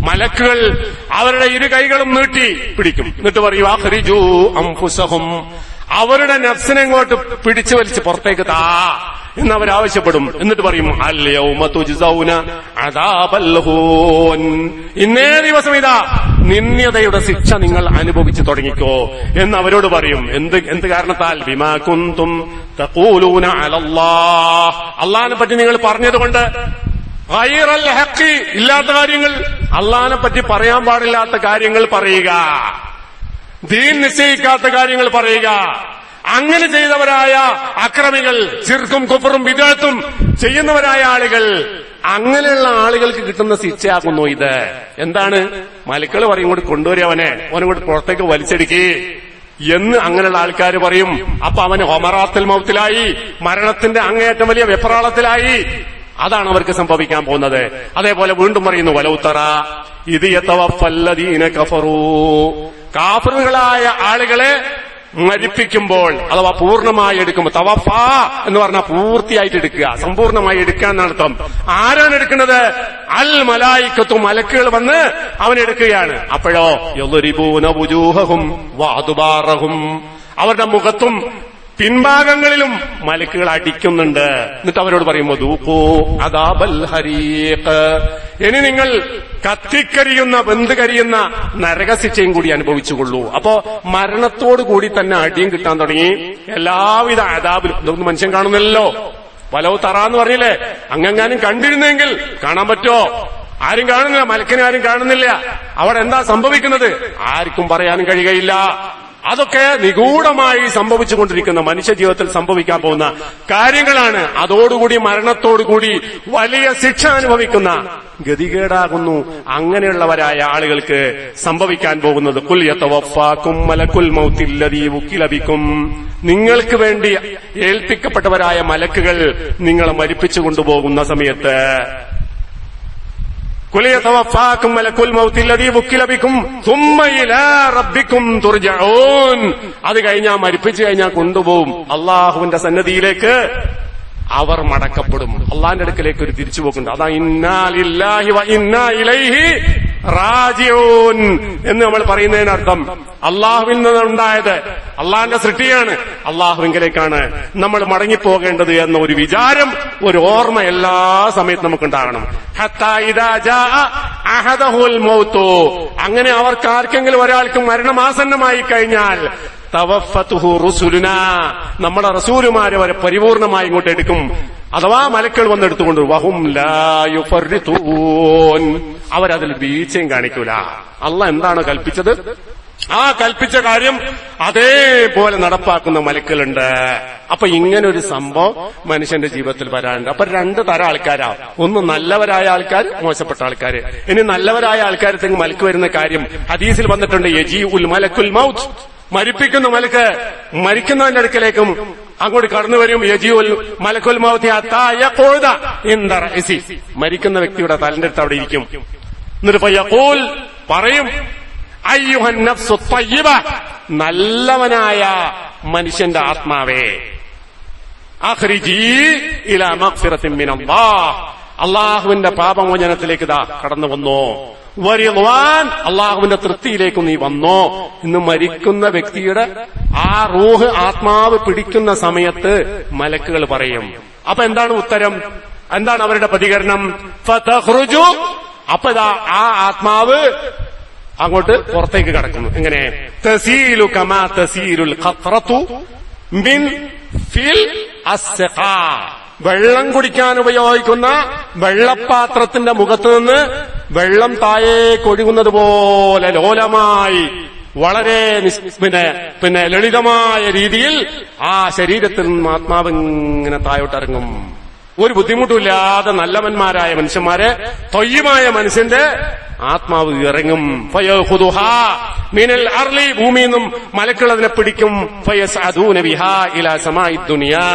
മലക്കുകൾ അവരുടെ ഇരു കൈകളും നീട്ടി പിടിക്കും. എന്നിട്ട് പറയും, അഖ്രിജൂ അൻഫുസഹും, അവരുടെ നഫ്സിനെ ഇങ്ങോട്ട് പിടിച്ചു വലിച്ച് പുറത്തേക്ക് താ എന്നവരാവശ്യപ്പെടും. എന്നിട്ട് പറയും, അൽ യൗമ തുജ്സൗന അദാബൽ ഹൂൻ, ഇന്നേ ദിവസം ഇതാ നിന്ദ്യതയുടെ ശിക്ഷ നിങ്ങൾ അനുഭവിച്ചു തുടങ്ങിക്കോ എന്ന് അവരോട് പറയും. എന്ത് കാരണത്താൽ? ബിമാ കുൻതും തഖൂലൂന അലല്ലാഹ്, അള്ളാഹിനെ പറ്റി നിങ്ങൾ പറഞ്ഞതുകൊണ്ട്. ഗൈറൽ ഹഖ്, ഇല്ലാത്ത കാര്യങ്ങൾ, അള്ളാഹിനെ പറ്റി പറയാൻ പാടില്ലാത്ത കാര്യങ്ങൾ പറയുക, ദീൻ നിശ്ചയിക്കാത്ത കാര്യങ്ങൾ പറയുക. അങ്ങനെ ചെയ്തവരായ അക്രമികൾ, ശിർക്കും കുഫറും ബിദ്അത്തും ചെയ്യുന്നവരായ ആളുകൾ, അങ്ങനെയുള്ള ആളുകൾക്ക് കിട്ടുന്ന ശിക്ഷയാകുന്നു ഇത്. എന്താണ്? മലക്കൾ പറയും, ഇങ്ങോട്ട് കൊണ്ടുവരവനെ, അവനോട് പുറത്തേക്ക് വലിച്ചെടുക്കേ എന്ന് അങ്ങനെയുള്ള ആൾക്കാർ പറയും. അപ്പൊ അവന് ഹൊമറാത്തുൽ മൗത്തിലായി, മരണത്തിന്റെ അങ്ങേയറ്റം വലിയ വെപ്രാളത്തിലായി. അതാണ് അവർക്ക് സംഭവിക്കാൻ പോകുന്നത്. അതേപോലെ വീണ്ടും പറയുന്നു, വലൗ തറാ ഇദ് യതവഫല്ലദീന കഫറൂ, കാഫിറുകളായ ആളുകളെ മരിപ്പിക്കുമ്പോൾ, അഥവാ പൂർണ്ണമായി എടുക്കുമ്പോൾ, തവഫ എന്ന് പറഞ്ഞാൽ പൂർത്തിയായിട്ട് എടുക്കുക, സമ്പൂർണ്ണമായി എടുക്കുക എന്നർത്ഥം. ആരാണ് എടുക്കുന്നത്? അൽ മലായികത്തു, മലക്കുകൾ വന്ന് അവനെടുക്കുകയാണ്. അപ്പോഴോ യദ്രിബൂന വുജൂഹഹും വഅദ്ബാറഹും, അവരുടെ മുഖത്തും പിൻഭാഗങ്ങളിലും മലക്കുകൾ അടിക്കുന്നുണ്ട്. എന്നിട്ട് അവരോട് പറയുമ്പോ, ദൂഖൂ അദാബൽ ഹരീഖ്, ഇനി നിങ്ങൾ കത്തിക്കരിയുന്ന, വെന്ത് കരിയുന്ന നരകശിക്ഷയും കൂടി അനുഭവിച്ചുകൊള്ളൂ. അപ്പോ മരണത്തോടു കൂടി തന്നെ അടിയും കിട്ടാൻ തുടങ്ങി. എല്ലാവിധ അദാബിലും ഇതൊന്നും മനുഷ്യൻ കാണുന്നില്ലല്ലോ. വലൗ തറാന്ന് പറഞ്ഞില്ലേ, അങ്ങെങ്ങാനും കണ്ടിരുന്നെങ്കിൽ കാണാൻ പറ്റോ? ആരും കാണുന്നില്ല, മലക്കിനെ ആരും കാണുന്നില്ല. അവിടെ എന്താ സംഭവിക്കുന്നത്? ആർക്കും പറയാനും കഴിയുകയില്ല. അതൊക്കെ നിഗൂഢമായി സംഭവിച്ചുകൊണ്ടിരിക്കുന്ന മനുഷ്യ ജീവിതത്തിൽ സംഭവിക്കാൻ പോകുന്ന കാര്യങ്ങളാണ്. അതോടുകൂടി മരണത്തോടുകൂടി വലിയ ശിക്ഷ അനുഭവിക്കുന്ന ഗതികേടാകുന്നു അങ്ങനെയുള്ളവരായ ആളുകൾക്ക് സംഭവിക്കാൻ പോകുന്നത്. ഖുൽ യതവഫാകും മലക്കുൽ മൗത്തില്ലദീ വുക്കില ബികും, നിങ്ങൾക്ക് വേണ്ടി ഏൽപ്പിക്കപ്പെട്ടവരായ മലക്കുകൾ നിങ്ങളെ മരിപ്പിച്ചു കൊണ്ടുപോകുന്ന സമയത്ത് ഖുൽ യതവഫാകും മലക്കുൽ മൗത്തില്ലദീ വുക്കില ബികും സുമ്മ ഇലാ റബ്ബികും തുർജഊൻ, അത് കഴിഞ്ഞാൽ മരിപ്പിച്ചു കഴിഞ്ഞാൽ കൊണ്ടുപോകും അള്ളാഹുവിന്റെ സന്നിധിയിലേക്ക് അവർ മടക്കപ്പെടും. അള്ളാന്റെ അടുക്കലേക്ക് ഒരു തിരിച്ചുപോക്കുണ്ട്. അതാ ഇന്നാ ലില്ലാഹി വ ഇന്നാ ഇലൈഹി റാജിഊൻ എന്ന് നമ്മൾ പറയുന്നതിനർത്ഥം അള്ളാഹുവിൽ നിന്നുണ്ടായത് അള്ളാഹിന്റെ സൃഷ്ടിയാണ്, അള്ളാഹുവിങ്കലേക്കാണ് നമ്മൾ മടങ്ങിപ്പോകേണ്ടത് എന്ന ഒരു വിചാരം, ഒരു ഓർമ്മ എല്ലാ സമയത്തും നമുക്കുണ്ടാകണം. ഹത്താ ഇദാ ജാഅ അഹദഹുൽ മൗതു, അങ്ങനെ അവർക്ക് ആർക്കെങ്കിലും ഒരാൾക്ക് മരണമാസന്നമായി കഴിഞ്ഞാൽ തവഫത്തുഹു റുസുലുനാ, നമ്മുടെ റസൂലുമാരെ വരെ പരിപൂർണമായി ഇങ്ങോട്ട് എടുക്കും. അഥവാ മലക്കൾ വന്നെടുത്തുകൊണ്ട് വഹും ലാ യുഫർരിതൂൻ, അവരതിൽ വീഴ്ചയും കാണിക്കൂല. അള്ളാഹ് എന്താണ് കൽപ്പിച്ചത് ആ കൽപ്പിച്ച കാര്യം അതേപോലെ നടപ്പാക്കുന്ന മലക്കളുണ്ട്. അപ്പൊ ഇങ്ങനൊരു സംഭവം മനുഷ്യന്റെ ജീവിതത്തിൽ വരാനുണ്ട്. അപ്പൊ രണ്ട് തരം ആൾക്കാരാ, ഒന്ന് നല്ലവരായ ആൾക്കാർ, മോശപ്പെട്ട ആൾക്കാര്. ഇനി നല്ലവരായ ആൾക്കാരത്തേക്ക് മലക്ക് വരുന്ന കാര്യം ഹദീസിൽ വന്നിട്ടുണ്ട്. യജീഉൽ മലക്കുൽ മൗത്ത്, മരിപ്പിക്കുന്ന മലക്ക് മരിക്കുന്നവന്റെ അടുക്കലേക്കും അങ്ങോട്ട് കടന്നു വരും. യജീഉൽ മലക്കുൽ മൗത്ത് ഹത്താ യഖൂദ ഇൻദ റഅസി, മരിക്കുന്ന വ്യക്തിയുടെ തലന്റെ അടുത്ത് അവിടെ ഇരിക്കും. എന്നിട്ട് ഫയഖൂൽ, പറയും അയ്യുഹൻ നഫ്സു ത്വയ്യിബ, നല്ലവനായ മനുഷ്യന്റെ ആത്മാവേ, അഖ്രിജി ഇലാ മഗ്ഫിറത്തിൻ മിനല്ലാഹ്, അള്ളാഹുവിന്റെ പാപമോചനത്തിലേക്ക് ദാ കടന്നു വന്നോ, വരിദ്വാൻ, അള്ളാഹുവിന്റെ തൃപ്തിയിലേക്ക് നീ വന്നോ ഇന്ന് മരിക്കുന്ന വ്യക്തിയുടെ ആ റൂഹ് ആത്മാവ് പിടിക്കുന്ന സമയത്ത് മലക്കുകൾ പറയും. അപ്പൊ എന്താണ് ഉത്തരം? എന്താണ് അവരുടെ പ്രതികരണം? ഫതഖ്റുജു, അപ്പൊ ആ ആത്മാവ് അങ്ങോട്ട് പുറത്തേക്ക് കടക്കുന്നു. എങ്ങനെ? തസീലു കമാ തസീലുൽ ഖത്രതു മിൻ ഫിൽ അസ്ഖാ, വെള്ളം കുടിക്കാൻ ഉപയോഗിക്കുന്ന വെള്ളപ്പാത്രത്തിന്റെ മുഖത്ത് നിന്ന് വെള്ളം താഴേക്ക് ഒഴുകുന്നത് പോലെ ലോലമായി വളരെ പിന്നെ ലളിതമായ രീതിയിൽ ആ ശരീരത്തിൽ നിന്നും ആത്മാവ് ഇങ്ങനെ താഴോട്ടിറങ്ങും. ഒരു ബുദ്ധിമുട്ടില്ലാതെ നല്ലവന്മാരായ മനുഷ്യന്മാരെ, തൊയ്യമായ മനുഷ്യന്റെ ആത്മാവ് ഇറങ്ങും. ഫയഖുദുഹാ മിനൽ അർളി, ഭൂമിയിൽ നിന്നും മലക്കൾ അതിനെ പിടിക്കും. ഫയസ്അദൂന ബിഹാ ഇലാ സമാഇദ് ദുനിയാ,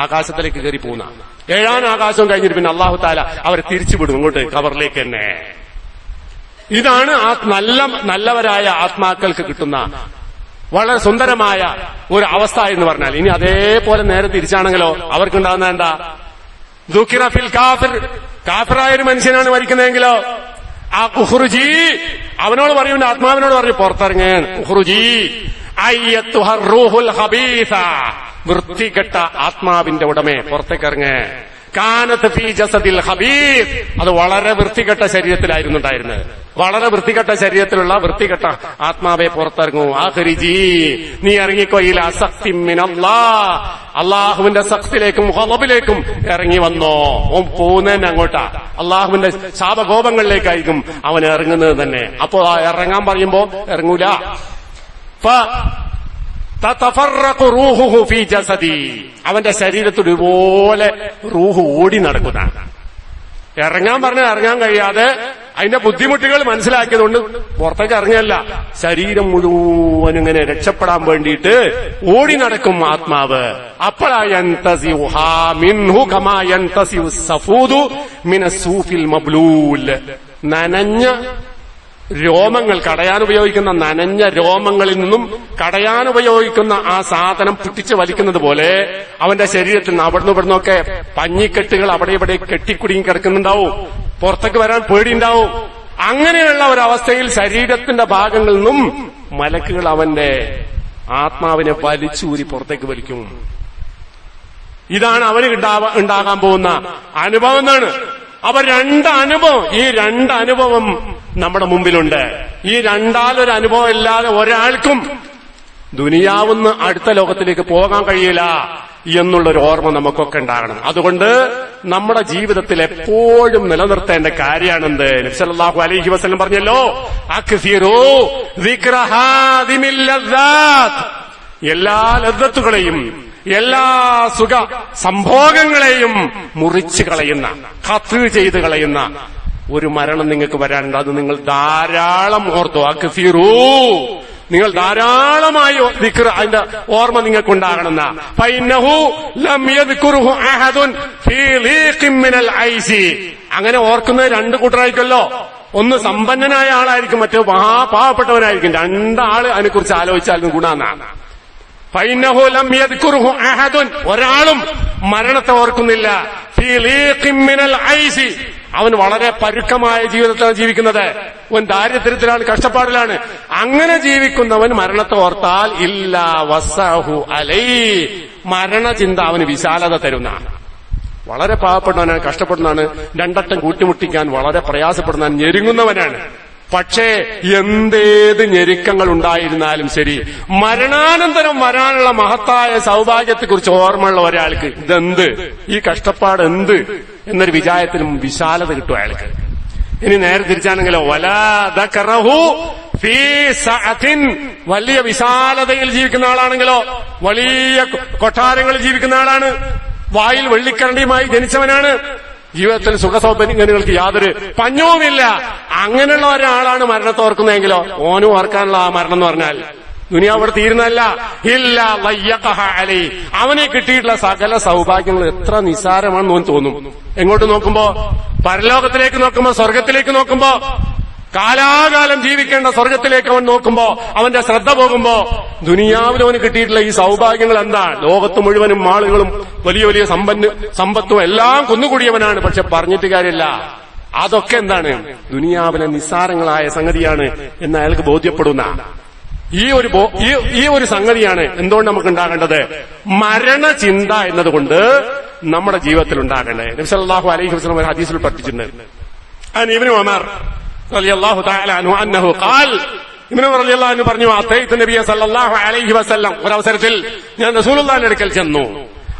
ആകാശത്തിലേക്ക് കയറി പോകുന്ന. 7ാം ആകാശം കഴിഞ്ഞിട്ട് പിന്നെ അല്ലാഹു തആല അവരെ തിരിച്ചുവിടും ഇങ്ങോട്ട് കബറിലേക്ക് തന്നെ. ഇതാണ് നല്ലവരായ ആത്മാക്കൾക്ക് കിട്ടുന്ന വളരെ സുന്ദരമായ ഒരു അവസ്ഥ എന്ന് പറഞ്ഞാൽ. ഇനി അതേപോലെ നേരെ തിരിച്ചാണെങ്കിലോ അവർക്കുണ്ടാകുന്ന എന്താ? ദുഖിറ ഫിൽ കാഫിർ, കാഫിറായ ഒരു മനുഷ്യനാണ് മരിക്കുന്നതെങ്കിലോ ആ ഉഖ്റുജി, അവനോട് പറയും, ആത്മാവിനോട് പറയും പുറത്തിറങ്ങാൻ. ഉഖ്റുജി അയ്യത്തുഹർ റൂഹുൽ ഖബീസ, വൃത്തികെട്ട ആത്മാവിന്റെ ഉടമേ പുറത്തേക്കിറങ്ങ്. കാനത്ത് ഫീ ജസദിൽ ഖബീസ്, അത് വളരെ വൃത്തികെട്ട ശരീരത്തിലായിരുന്നു ഉണ്ടായിരുന്നത്. വളരെ വൃത്തികെട്ട ശരീരത്തിലുള്ള വൃത്തികെട്ട ആത്മാവെ പുറത്തിറങ്ങൂ. ആഖിരിജി, നീ ഇറങ്ങിക്കോ. ഇലാ സഖ്തിൻ മിനല്ലാഹ്, അള്ളാഹുവിന്റെ സഖ്തിലേക്കും ഖളബിലേക്കും ഇറങ്ങി വന്നോ. ഓൻ പോകുന്നതന്നെ അങ്ങോട്ടാ, അള്ളാഹുവിന്റെ ശാപകോപങ്ങളിലേക്കായിരിക്കും അവൻ ഇറങ്ങുന്നത് തന്നെ. അപ്പോ ഇറങ്ങാൻ പറയുമ്പോ ഇറങ്ങൂല. തതഫറഖു റൂഹുഹു ഫീ ജസദി, അവന്റെ ശരീരത്തിൽ ഇതുപോലെ റൂഹ് ഓടി നടക്കുന്ന. ഇറങ്ങാൻ പറഞ്ഞാൽ ഇറങ്ങാൻ കഴിയാതെ അതിന്റെ ബുദ്ധിമുട്ടുകൾ മനസ്സിലാക്കിയതുകൊണ്ട് പുറത്തേക്ക് ഇറങ്ങിയല്ല, ശരീരം മുഴുവൻ ഇങ്ങനെ രക്ഷപ്പെടാൻ വേണ്ടിയിട്ട് ഓടി നടക്കും ആത്മാവ്. അപ്പോഴാ മിൻഹു കമാ യൻതസിഉ സഫൂദു മിനസ് സൂഫിൽ മബ്ലൂൽ, നനഞ്ഞ രോമങ്ങൾ, കടയാൻ ഉപയോഗിക്കുന്ന നനഞ്ഞ രോമങ്ങളിൽ നിന്നും കടയാൻ ഉപയോഗിക്കുന്ന ആ സാധനം പിടിച്ച് വലിക്കുന്നത് പോലെ അവന്റെ ശരീരത്തിൽ നിന്ന് അവിടുന്ന് ഇവിടുന്നൊക്കെ പഞ്ഞിക്കെട്ടുകൾ അവിടെ ഇവിടെ കെട്ടിക്കുടുങ്ങി കിടക്കുന്നുണ്ടാവും. പുറത്തേക്ക് വരാൻ പേടിയുണ്ടാവും. അങ്ങനെയുള്ള ഒരവസ്ഥയിൽ ശരീരത്തിന്റെ ഭാഗങ്ങളിൽ നിന്നും മലക്കുകൾ അവന്റെ ആത്മാവിനെ വലിച്ചൂരി പുറത്തേക്ക് വലിക്കും. ഇതാണ് അവന് ഉണ്ടാകാൻ പോകുന്ന അനുഭവം എന്നാണ്. അപ്പൊ ഈ രണ്ട് അനുഭവം നമ്മുടെ മുമ്പിലുണ്ട്. ഈ രണ്ടാലൊരു അനുഭവം ഇല്ലാതെ ഒരാൾക്കും ദുനിയാവുന്ന് അടുത്ത ലോകത്തിലേക്ക് പോകാൻ കഴിയില്ല. എന്നുള്ളൊരു ഓർമ്മ നമുക്കൊക്കെ ഉണ്ടാകണം. അതുകൊണ്ട് നമ്മുടെ ജീവിതത്തിൽ എപ്പോഴും നിലനിർത്തേണ്ട കാര്യമാണെന്ത്? നബി സല്ലല്ലാഹു അലൈഹി വസല്ലം പറഞ്ഞല്ലോ, അക്സിറൂ ദിക്റ ഹാദിമിൽ ലദ്ദാത്ത്, എല്ലാ ലദ്ദത്തുകളെയും എല്ലാ സുഖ സംഭോഗങ്ങളെയും മുറിച്ചു കളയുന്ന, ഖത്വ് ചെയ്ത് കളയുന്ന ഒരു മരണം നിങ്ങൾക്ക് വരാനുണ്ട്. അത് നിങ്ങൾ ധാരാളം ഓർത്തോ. അക്സിറൂ, നിങ്ങൾ ധാരാളമായി ദിക്ർ, അതിന്റെ ഓർമ്മ നിങ്ങൾക്കുണ്ടാകണമെന്ന. ഫഇന്നഹു ലം യദ്കുറുഹു അഹദുൻ ഫീ ലീഖിൻ മിനൽ ഐസി. അങ്ങനെ ഓർക്കുന്നത് രണ്ട് കൂട്ടരായിരിക്കല്ലോ. ഒന്ന് സമ്പന്നനായ ആളായിരിക്കും, മറ്റേ മഹാപാവപ്പെട്ടവനായിരിക്കും. രണ്ടാള് അതിനെക്കുറിച്ച് ആലോചിച്ചാലും ഗുണമെന്നാണ്. ഫഇന്നഹു ലം യദ്കുറുഹു അഹദുൻ, ഒരാളും മരണത്തെ ഓർക്കുന്നില്ല. ഫീ ലീഖിൻ മിനൽ ഐസി, അവൻ വളരെ പരുക്കമായ ജീവിതത്തിലാണ് ജീവിക്കുന്നത്. അവൻ ദാരിദ്ര്യത്തിലാണ്, കഷ്ടപ്പാടിലാണ്. അങ്ങനെ ജീവിക്കുന്നവൻ മരണത്തെ ഓർത്താൽ ഇല്ലാ വസഹു അലൈ, മരണചിന്ത അവന് വിശാലത തരുന്നതാണ്. വളരെ പാവപ്പെട്ടവനാണ്, കഷ്ടപ്പെടുന്നതാണ്, രണ്ടട്ടം കൂട്ടിമുട്ടിക്കാൻ വളരെ പ്രയാസപ്പെടുന്നവൻ, ഞെരുങ്ങുന്നവനാണ്. പക്ഷേ എന്തേത് ഞെരുക്കങ്ങൾ ഉണ്ടായിരുന്നാലും ശരി, മരണാനന്തരം വരാനുള്ള മഹത്തായ സൗഭാഗ്യത്തെക്കുറിച്ച് ഓർമ്മയുള്ള ഒരാൾക്ക് ഇതെന്ത്, ഈ കഷ്ടപ്പാട് എന്ത് എന്നൊരു വിചാരത്തിലും വിശാലത കിട്ടും അയാൾക്ക്. ഇനി നേരെ തിരിച്ചാണെങ്കിലോ, വലാ ദകറഹു ഫീ സഅതിൻ, വലിയ വിശാലതയിൽ ജീവിക്കുന്ന ആളാണെങ്കിലോ, വലിയ കൊട്ടാരങ്ങളിൽ ജീവിക്കുന്ന ആളാണ്, വായിൽ വെള്ളിക്കരണ്ടിയുമായി ജനിച്ചവനാണ്, ജീവിതത്തിൽ സുഖസൗകര്യങ്ങൾക്ക് യാതൊരു പഞ്ഞവുമില്ല. അങ്ങനെയുള്ള ഒരാളാണ് മരണത്തെ ഓർക്കുന്നതെങ്കിലോ, ഓനും ഓർക്കാനുള്ള ആ മരണം എന്ന് പറഞ്ഞാൽ ദുനിയാവ് അവിടെ തീരുന്നതല്ല. ഇല്ല വയ്യഖഹ അലൈ, അവനെ കിട്ടിയിട്ടുള്ള സകല സൗഭാഗ്യങ്ങൾ എത്ര നിസ്സാരമാണെന്ന് തോന്നും. എങ്ങോട്ട് നോക്കുമ്പോ? പരലോകത്തിലേക്ക് നോക്കുമ്പോ, സ്വർഗത്തിലേക്ക് നോക്കുമ്പോ, കാലാകാലം ജീവിക്കേണ്ട സ്വർഗത്തിലേക്ക് അവൻ നോക്കുമ്പോ അവന്റെ ശ്രദ്ധ പോകുമ്പോ ദുനിയാവിൽ അവന് കിട്ടിയിട്ടുള്ള ഈ സൗഭാഗ്യങ്ങൾ എന്താ? ലോകത്ത് മുഴുവനും ആളുകളും വലിയ വലിയ സമ്പത്തും എല്ലാം കുന്നുകൂടിയവനാണ്. പക്ഷെ പറഞ്ഞിട്ട് കാര്യമില്ല, അതൊക്കെ എന്താണ്? ദുനിയാവിലെ നിസ്സാരങ്ങളായ സംഗതിയാണ് എന്ന് അയാൾക്ക് ബോധ്യപ്പെടുന്ന ഈ ഒരു സംഗതിയാണ് എന്തുകൊണ്ട് നമുക്ക് ഉണ്ടാകേണ്ടത്? മരണചിന്ത എന്നതുകൊണ്ട് നമ്മുടെ ജീവിതത്തിൽ ഉണ്ടാകേണ്ടത്. നബി സല്ലല്ലാഹു അലൈഹി വസല്ലം ഒരു ഹദീസിൽ പഠിപ്പിച്ചിട്ടുണ്ട്. ഇബ്നു ഉമർ റളിയല്ലാഹു തആല അൻഹു അന്നഹു ഖാൽ, ഇബ്നു ഉമർ റളിയല്ലാഹു അൻഹു പറഞ്ഞു, അതൈതു നബിയ സല്ലല്ലാഹു അലൈഹി വസല്ലം, ഒരവസരത്തിൽ ഞാൻ റസൂലുള്ളാഹിന്റെ അടുക്കൽ ചെന്നു.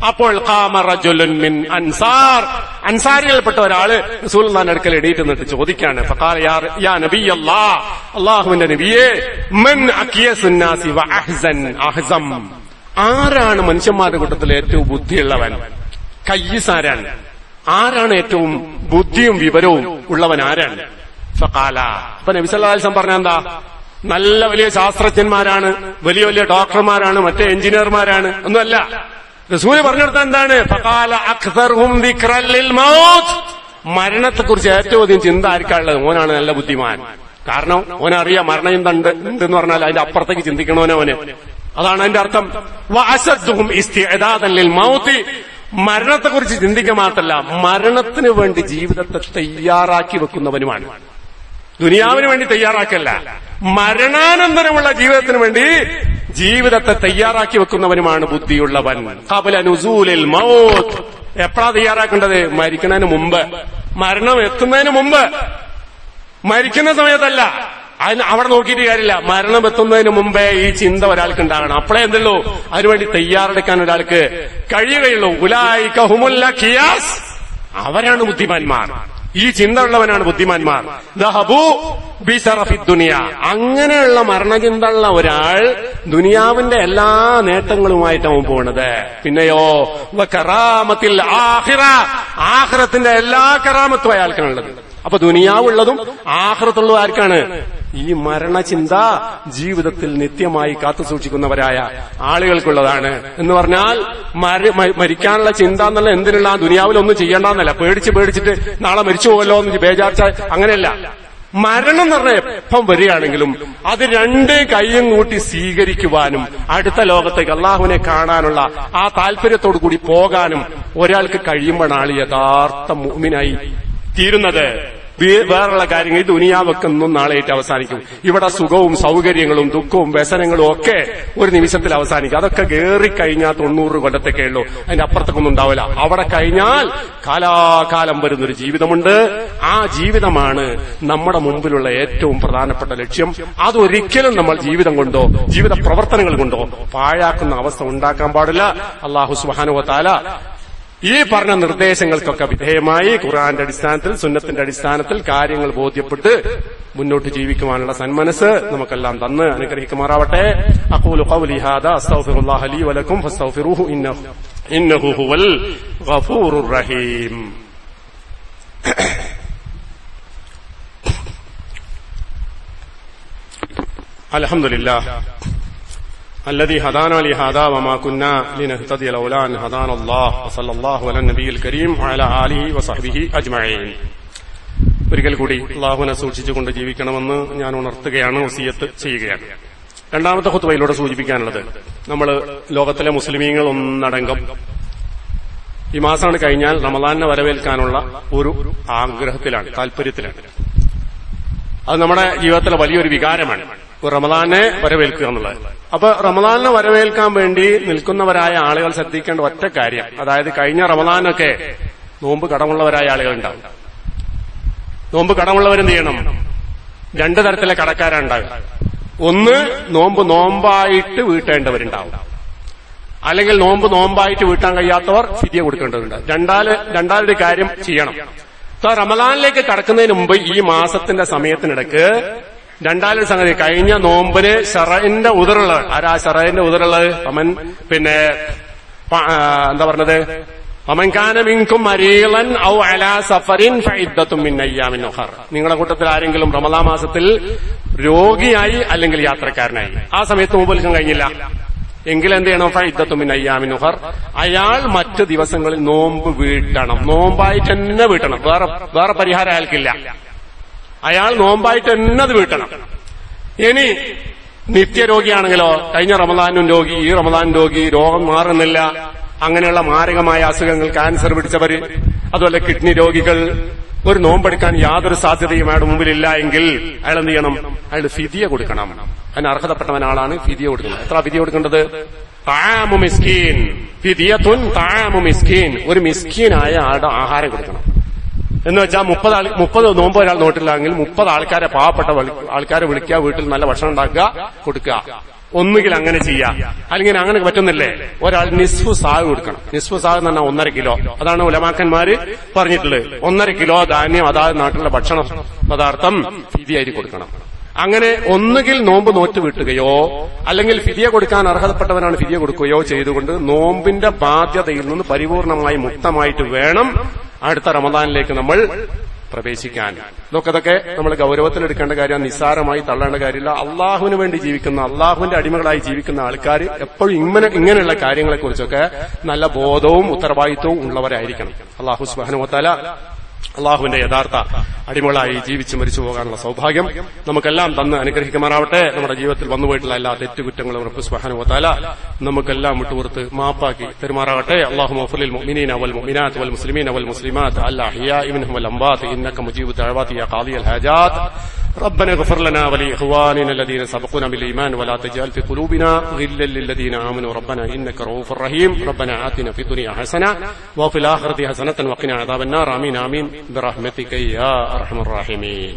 അപ്പോൾ ഖാമ റജുലുൻ മിൻ അൻസാർ, അൻസാരികൾപ്പെട്ട ഒരാള് റസൂലുള്ളാഹിന്റെ അടുക്കൽ എണീറ്റ് നിന്നിട്ട് ചോദിക്കാണ്. ഫഖാല യാ നബിയല്ലാഹ്, അല്ലാഹുവിന്റെ നബിയേ, മൻ അഖിയസുൻ നാസി വ അഹ്സം, ആരാണ് മനുഷ്യന്മാരുടെ കൂട്ടത്തിൽ ഏറ്റവും ബുദ്ധിയുള്ളവൻ? കയ്യിസാരാണ്? ആരാണ് ഏറ്റവും ബുദ്ധിയും വിവരവും ഉള്ളവൻ? ആരാണ്? ഫഖാല, അപ്പൊ നബി സല്ലല്ലാഹു അലൈഹി വസല്ലം പറഞ്ഞ എന്താ? നല്ല വലിയ ശാസ്ത്രജ്ഞന്മാരാണ്, വലിയ വലിയ ഡോക്ടർമാരാണ്, മറ്റേ എഞ്ചിനീയർമാരാണ് ഒന്നുമല്ല. റസൂൽ പറഞ്ഞെടുത്ത എന്താണ്? ഫഖാല അക്സറുഹും ദിക്റൻ ലിൽ മൗത്ത്, മരണത്തെക്കുറിച്ച് ഏറ്റവും അധികം ചിന്ത ആർക്കാളുള്ളത്? ഓനാണ് നല്ല ബുദ്ധിമാൻ. കാരണം ഓനറിയാം മരണചിന്ത ഉണ്ടെന്ന് പറഞ്ഞാൽ അതിന്റെ അപ്പുറത്തേക്ക് ചിന്തിക്കണോനവന്. അതാണ് അതിന്റെ അർത്ഥം. വഅശദ്ദുഹും ഇസ്തിഅദാദൻ ലിൽ മൗത്ത്, മരണത്തെക്കുറിച്ച് ചിന്തിക്കുക മാത്രമല്ല, മരണത്തിന് വേണ്ടി ജീവിതത്തെ തയ്യാറാക്കി വെക്കുന്നവനുമാണ്. ദുനിയാവിന് വേണ്ടി തയ്യാറാക്കല്ല, മരണാനന്തരമുള്ള ജീവിതത്തിന് വേണ്ടി ജീവിതത്തെ തയ്യാറാക്കി വെക്കുന്നവനുമാണ് ബുദ്ധിയുള്ളവൻ. ഖബല നുസൂലിൽ മൗത്ത്, എപ്പോഴാ തയ്യാറാക്കേണ്ടത്? മരിക്കുന്നതിന് മുമ്പ്, മരണം എത്തുന്നതിന് മുമ്പ്, മരിക്കുന്ന സമയത്തല്ല. അതിന് അവിടെ നോക്കിയിട്ട് കാര്യമില്ല, മരണം എത്തുന്നതിന് മുമ്പേ ഈ ചിന്ത ഒരാൾക്ക് ഉണ്ടാകണം. അപ്പോഴേ എന്തുള്ളൂ അതിനുവേണ്ടി തയ്യാറെടുക്കാൻ ഒരാൾക്ക് കഴിയുകയുള്ളൂ. ഉലൈക ഹുമുൽ അഖിയാസ്, അവരാണ് ബുദ്ധിമാന്മാർ. ഈ ചിന്ത ഉള്ളവനാണ് ബുദ്ധിമാന്മാർ. ദഹബു ബിശറഫി ദുനിയ, അങ്ങനെയുള്ള മരണചിന്ത ഉള്ള ഒരാൾ ദുനിയാവിന്റെ എല്ലാ നേട്ടങ്ങളുമായിട്ടാവും പോണത്. പിന്നെയോ വകറാമത്തിൽ ആഖിറ, ആഖിറത്തിന്റെ എല്ലാ കറാമത്തും അയാൾക്കാണുള്ളത്. അപ്പൊ ദുനിയാവുള്ളതും ആഖിറത്തുള്ളതും ആർക്കാണ്? ഈ മരണചിന്ത ജീവിതത്തിൽ നിത്യമായി കാത്തുസൂക്ഷിക്കുന്നവരായ ആളുകൾക്കുള്ളതാണ്. എന്ന് പറഞ്ഞാൽ മരിക്കാനുള്ള ചിന്ത എന്നുള്ള എന്തിനുള്ള ദുനിയാവിലൊന്നും ചെയ്യേണ്ടെന്നല്ല, പേടിച്ചിട്ട് നാളെ മരിച്ചു പോകല്ലോ എന്ന് ബേജാർച്ച, അങ്ങനെയല്ല. മരണം എന്ന് പറഞ്ഞാൽ എപ്പം വരികയാണെങ്കിലും അത് രണ്ട് കൈയും കൂട്ടി സ്വീകരിക്കുവാനും അടുത്ത ലോകത്തേക്ക് അള്ളാഹുവിനെ കാണാനുള്ള ആ താല്പര്യത്തോടു കൂടി പോകാനും ഒരാൾക്ക് കഴിയുമ്പോഴാണ് യഥാർത്ഥ മുഅ്മിനായി തീരുന്നത്. വേറുള്ള കാര്യങ്ങൾ ഈ ദുനിയാവൊക്കെ ഒന്നും നാളെയായിട്ട് അവസാനിക്കും. ഇവിടെ സുഖവും സൗകര്യങ്ങളും ദുഃഖവും വ്യസനങ്ങളും ഒക്കെ ഒരു നിമിഷത്തിൽ അവസാനിക്കും. അതൊക്കെ കയറിക്കഴിഞ്ഞാൽ 90 കൊല്ലത്തേക്കേ ഉള്ളൂ. അതിന്റെ അപ്പുറത്തേക്കൊന്നും ഉണ്ടാവില്ല. അവിടെ കഴിഞ്ഞാൽ കാലാകാലം വരുന്നൊരു ജീവിതമുണ്ട്. ആ ജീവിതമാണ് നമ്മുടെ മുമ്പിലുള്ള ഏറ്റവും പ്രധാനപ്പെട്ട ലക്ഷ്യം. അതൊരിക്കലും നമ്മൾ ജീവിതം കൊണ്ടോ ജീവിത പ്രവർത്തനങ്ങൾ കൊണ്ടോ പാഴാക്കുന്ന അവസ്ഥ ഉണ്ടാക്കാൻ പാടില്ല. അല്ലാഹു സുബ്ഹാനഹു വ തആല ഈ പറഞ്ഞ നിർദ്ദേശങ്ങൾക്കൊക്കെ വിധേയമായി ഖുർആന്റെ അടിസ്ഥാനത്തിൽ സുന്നത്തിന്റെ അടിസ്ഥാനത്തിൽ കാര്യങ്ങൾ ബോധ്യപ്പെട്ട് മുന്നോട്ട് ജീവിക്കുവാനുള്ള സന്മനസ് നമുക്കെല്ലാം തന്ന് അനുഗ്രഹിക്കുമാറാവട്ടെ. അഖൂലു ഖൗലി ഹാദാ അസ്തഗ്ഫിറുല്ലാഹ ലീ വലക്കും ഫസ്തഗ്ഫിറൂഹു ഇന്നഹു ഹുവൽ ഗഫൂറുർ റഹീം. അൽഹംദുലില്ലാഹ് الذي هدانا لهذا وما كنا لنهتدي لولا أن هدانا الله وصلى الله على النبي الكريم وعلى آله وصحبه أجمعين. ഒരിക്കൽ കൂടി അല്ലാഹുവിനെ സൂക്ഷിച്ചുകൊണ്ട് ജീവിക്കണമെന്ന് ഞാൻ ഉണർത്തുകയാണ്, വസിയത്ത് ചെയ്യുകയാണ്. രണ്ടാമത്തെ ഖുത്ബയിലൂടെ സൂചിപ്പിക്കാനുള്ളത്, നമ്മൾ ലോകത്തിലെ മുസ്ലിമീങ്ങൾ ഒന്നടങ്കം ഈ മാസമാണ് കഴിഞ്ഞാൽ റമളാനെ വരവേൽക്കാനുള്ള ഒരു ആഗ്രഹത്തിലാണ്, താല്പര്യത്തിലാണ്. അത് നമ്മുടെ ജീവിതത്തിലെ വലിയൊരു വികാരമാണ്, റമളാനെ വരവേൽക്കുക എന്നുള്ളത്. അപ്പൊ റമളാനെ വരവേൽക്കാൻ വേണ്ടി നിൽക്കുന്നവരായ ആളുകൾ ശ്രദ്ധിക്കേണ്ട ഒറ്റ കാര്യം, അതായത് കഴിഞ്ഞ റമളാനൊക്കെ നോമ്പ് കടമുള്ളവരായ ആളുകളുണ്ടാവും. നോമ്പ് കടമുള്ളവരെന്ത് ചെയ്യണം? 2 തരത്തിലെ കടക്കാരുണ്ടാകും. ഒന്ന്, നോമ്പായിട്ട് വീട്ടേണ്ടവരുണ്ടാവും. അല്ലെങ്കിൽ നോമ്പായിട്ട് വീട്ടാൻ കഴിയാത്തവർ ഫിദിയ കൊടുക്കേണ്ടതുണ്ട്. രണ്ടാമതൊരു കാര്യം ചെയ്യണം. റമളാനിലേക്ക് കടക്കുന്നതിന് മുമ്പ് ഈ മാസത്തിന്റെ സമയത്തിനിടക്ക് രണ്ടാമതൊരു സംഗതി, കഴിഞ്ഞ നോമ്പിന് ശറഇന്റെ ഉദറുള്ളത്. ആരാ ശറഇന്റെ ഉദറുള്ളത്? അവൻ എന്താ പറഞ്ഞത്? വമൻ കാന മിൻകും മരീളൻ ഔ അലാ സഫറിൻ ഫഇദ്ദത്തും മിൻ അയ്യാമിൻ ഉഖർ. നിങ്ങളുടെ കൂട്ടത്തിൽ ആരെങ്കിലും റമളാൻ മാസത്തിൽ രോഗിയായി അല്ലെങ്കിൽ യാത്രക്കാരനായി, ആ സമയത്ത് നോമ്പ് എടുക്കാൻ കഴിഞ്ഞില്ല എങ്കിൽ എന്ത് ചെയ്യണം? ഫഇദ്ദത്തും മിൻ അയ്യാമിൻ ഉഖർ. അയാൾ മറ്റു ദിവസങ്ങളിൽ നോമ്പ് വീട്ടണം. നോമ്പായിട്ട് തന്നെ വീട്ടണം. വേറെ പരിഹാരം അയാൾക്കില്ല. അയാൾ നോമ്പായിട്ട് തന്നെ അത് വീട്ടണം. ഇനി നിത്യരോഗിയാണെങ്കിലോ, കഴിഞ്ഞ റമളാനും രോഗി, ഈ റമളാൻ രോഗി, രോഗം മാറുന്നില്ല, അങ്ങനെയുള്ള മാരകമായ അസുഖങ്ങൾ, ക്യാൻസർ പിടിച്ചവര്, അതുപോലെ കിഡ്നി രോഗികൾ, ഒരു നോമ്പെടുക്കാൻ യാതൊരു സാധ്യതയും അയാളുടെ മുമ്പിലില്ല എങ്കിൽ അയാൾ എന്ത് ചെയ്യണം? അയാൾ ഫിദിയ കൊടുക്കണം. അതിന് അർഹതപ്പെട്ടവനാളാണ് ഫിദിയ കൊടുക്കുന്നത്. എത്ര ഫിദിയ കൊടുക്കേണ്ടത്? തആമു മിസ്കീൻ. ഫിദിയത്തുൻ തആമു മിസ്കീൻ. ഒരു മിസ്കീനായ ആളുടെ ആഹാരം കൊടുക്കണം. എന്ന് വെച്ചാൽ 30 നോമ്പ് ഒരാൾ നോട്ടില്ലെങ്കിൽ 30 ആൾക്കാരെ, പാവപ്പെട്ട ആൾക്കാരെ വിളിക്കുക, വീട്ടിൽ നല്ല ഭക്ഷണം ഉണ്ടാക്കുക, കൊടുക്കുക. ഒന്നുകിൽ അങ്ങനെ ചെയ്യാം, അല്ലെങ്കിൽ അങ്ങനെ പറ്റുന്നില്ലേ ഒരാൾ നിസ്ഫു സാഗ് കൊടുക്കണം. നിസ്ഫു സാഗ് എന്ന് പറഞ്ഞാൽ 1.5 കിലോ. അതാണ് ഉലമാക്കന്മാര് പറഞ്ഞിട്ടുള്ളത്. 1.5 കിലോ ധാന്യം അതായത് നാട്ടിലെ ഭക്ഷണ പദാർത്ഥം ഫിദിയായിട്ട് കൊടുക്കണം. അങ്ങനെ ഒന്നുകിൽ നോമ്പ് നോറ്റ് വീട്ടുകയോ അല്ലെങ്കിൽ ഫിദിയ കൊടുക്കാൻ അർഹതപ്പെട്ടവനാണ് ഫിദിയ കൊടുക്കുകയോ ചെയ്തുകൊണ്ട് നോമ്പിന്റെ ബാധ്യതയിൽ നിന്ന് പരിപൂർണമായി മുക്തമായിട്ട് വേണം അടുത്ത റമദാനിലേക്ക് നമ്മൾ പ്രവേശിക്കാൻ. ഇതൊക്കെ നമ്മൾ ഗൗരവത്തിലെടുക്കേണ്ട കാര്യം, നിസ്സാരമായി തള്ളേണ്ട കാര്യമില്ല. അള്ളാഹുവിന് വേണ്ടി ജീവിക്കുന്ന, അള്ളാഹുവിന്റെ അടിമകളായി ജീവിക്കുന്ന ആൾക്കാർ എപ്പോഴും ഇങ്ങനെയുള്ള കാര്യങ്ങളെക്കുറിച്ചൊക്കെ നല്ല ബോധവും ഉത്തരവാദിത്വവും ഉള്ളവരായിരിക്കണം. അള്ളാഹു സുബ്ഹാനഹു വ തആല അള്ളാഹുവിന്റെ യഥാർത്ഥ അടിമകളായി ജീവിച്ചു മരിച്ചു പോകാനുള്ള സൗഭാഗ്യം നമുക്കെല്ലാം തന്ന് അനുഗ്രഹിക്കുമാറാവട്ടെ. നമ്മുടെ ജീവിതത്തിൽ വന്നുപോയിട്ടുള്ള എല്ലാ തെറ്റുകുറ്റങ്ങളും റബ്ബ് സുബ്ഹാനഹു വ തആല നമുക്കെല്ലാം വിട്ടുപുറത്ത് മാപ്പാക്കി പെരുമാറാവട്ടെ. അല്ലാഹുമ്മ ഗ്ഫിർ ലിൽ മുഅ്മിനീന വൽ മുഅ്മിനാത്ത് വൽ മുസ്ലിമീന വൽ മുസ്ലിമാത്ത് അൽ അഹ്യാഇ മിൻഹും വൽ അംവാത്ത് ഇന്നക മുജീബു ദഅവാതി യാ ഖാദിയൽ ഹാജാത്ത്. ربنا اغفر لنا ولإخواننا الذين سبقونا بالإيمان ولا تجعل في قلوبنا غلا للذين آمنوا ربنا إنك رؤوف رحيم. ربنا آتنا في الدنيا حسنة وفي الآخرة حسنة وقنا عذاب النار. آمين آمين برحمتك يا أرحم الراحمين.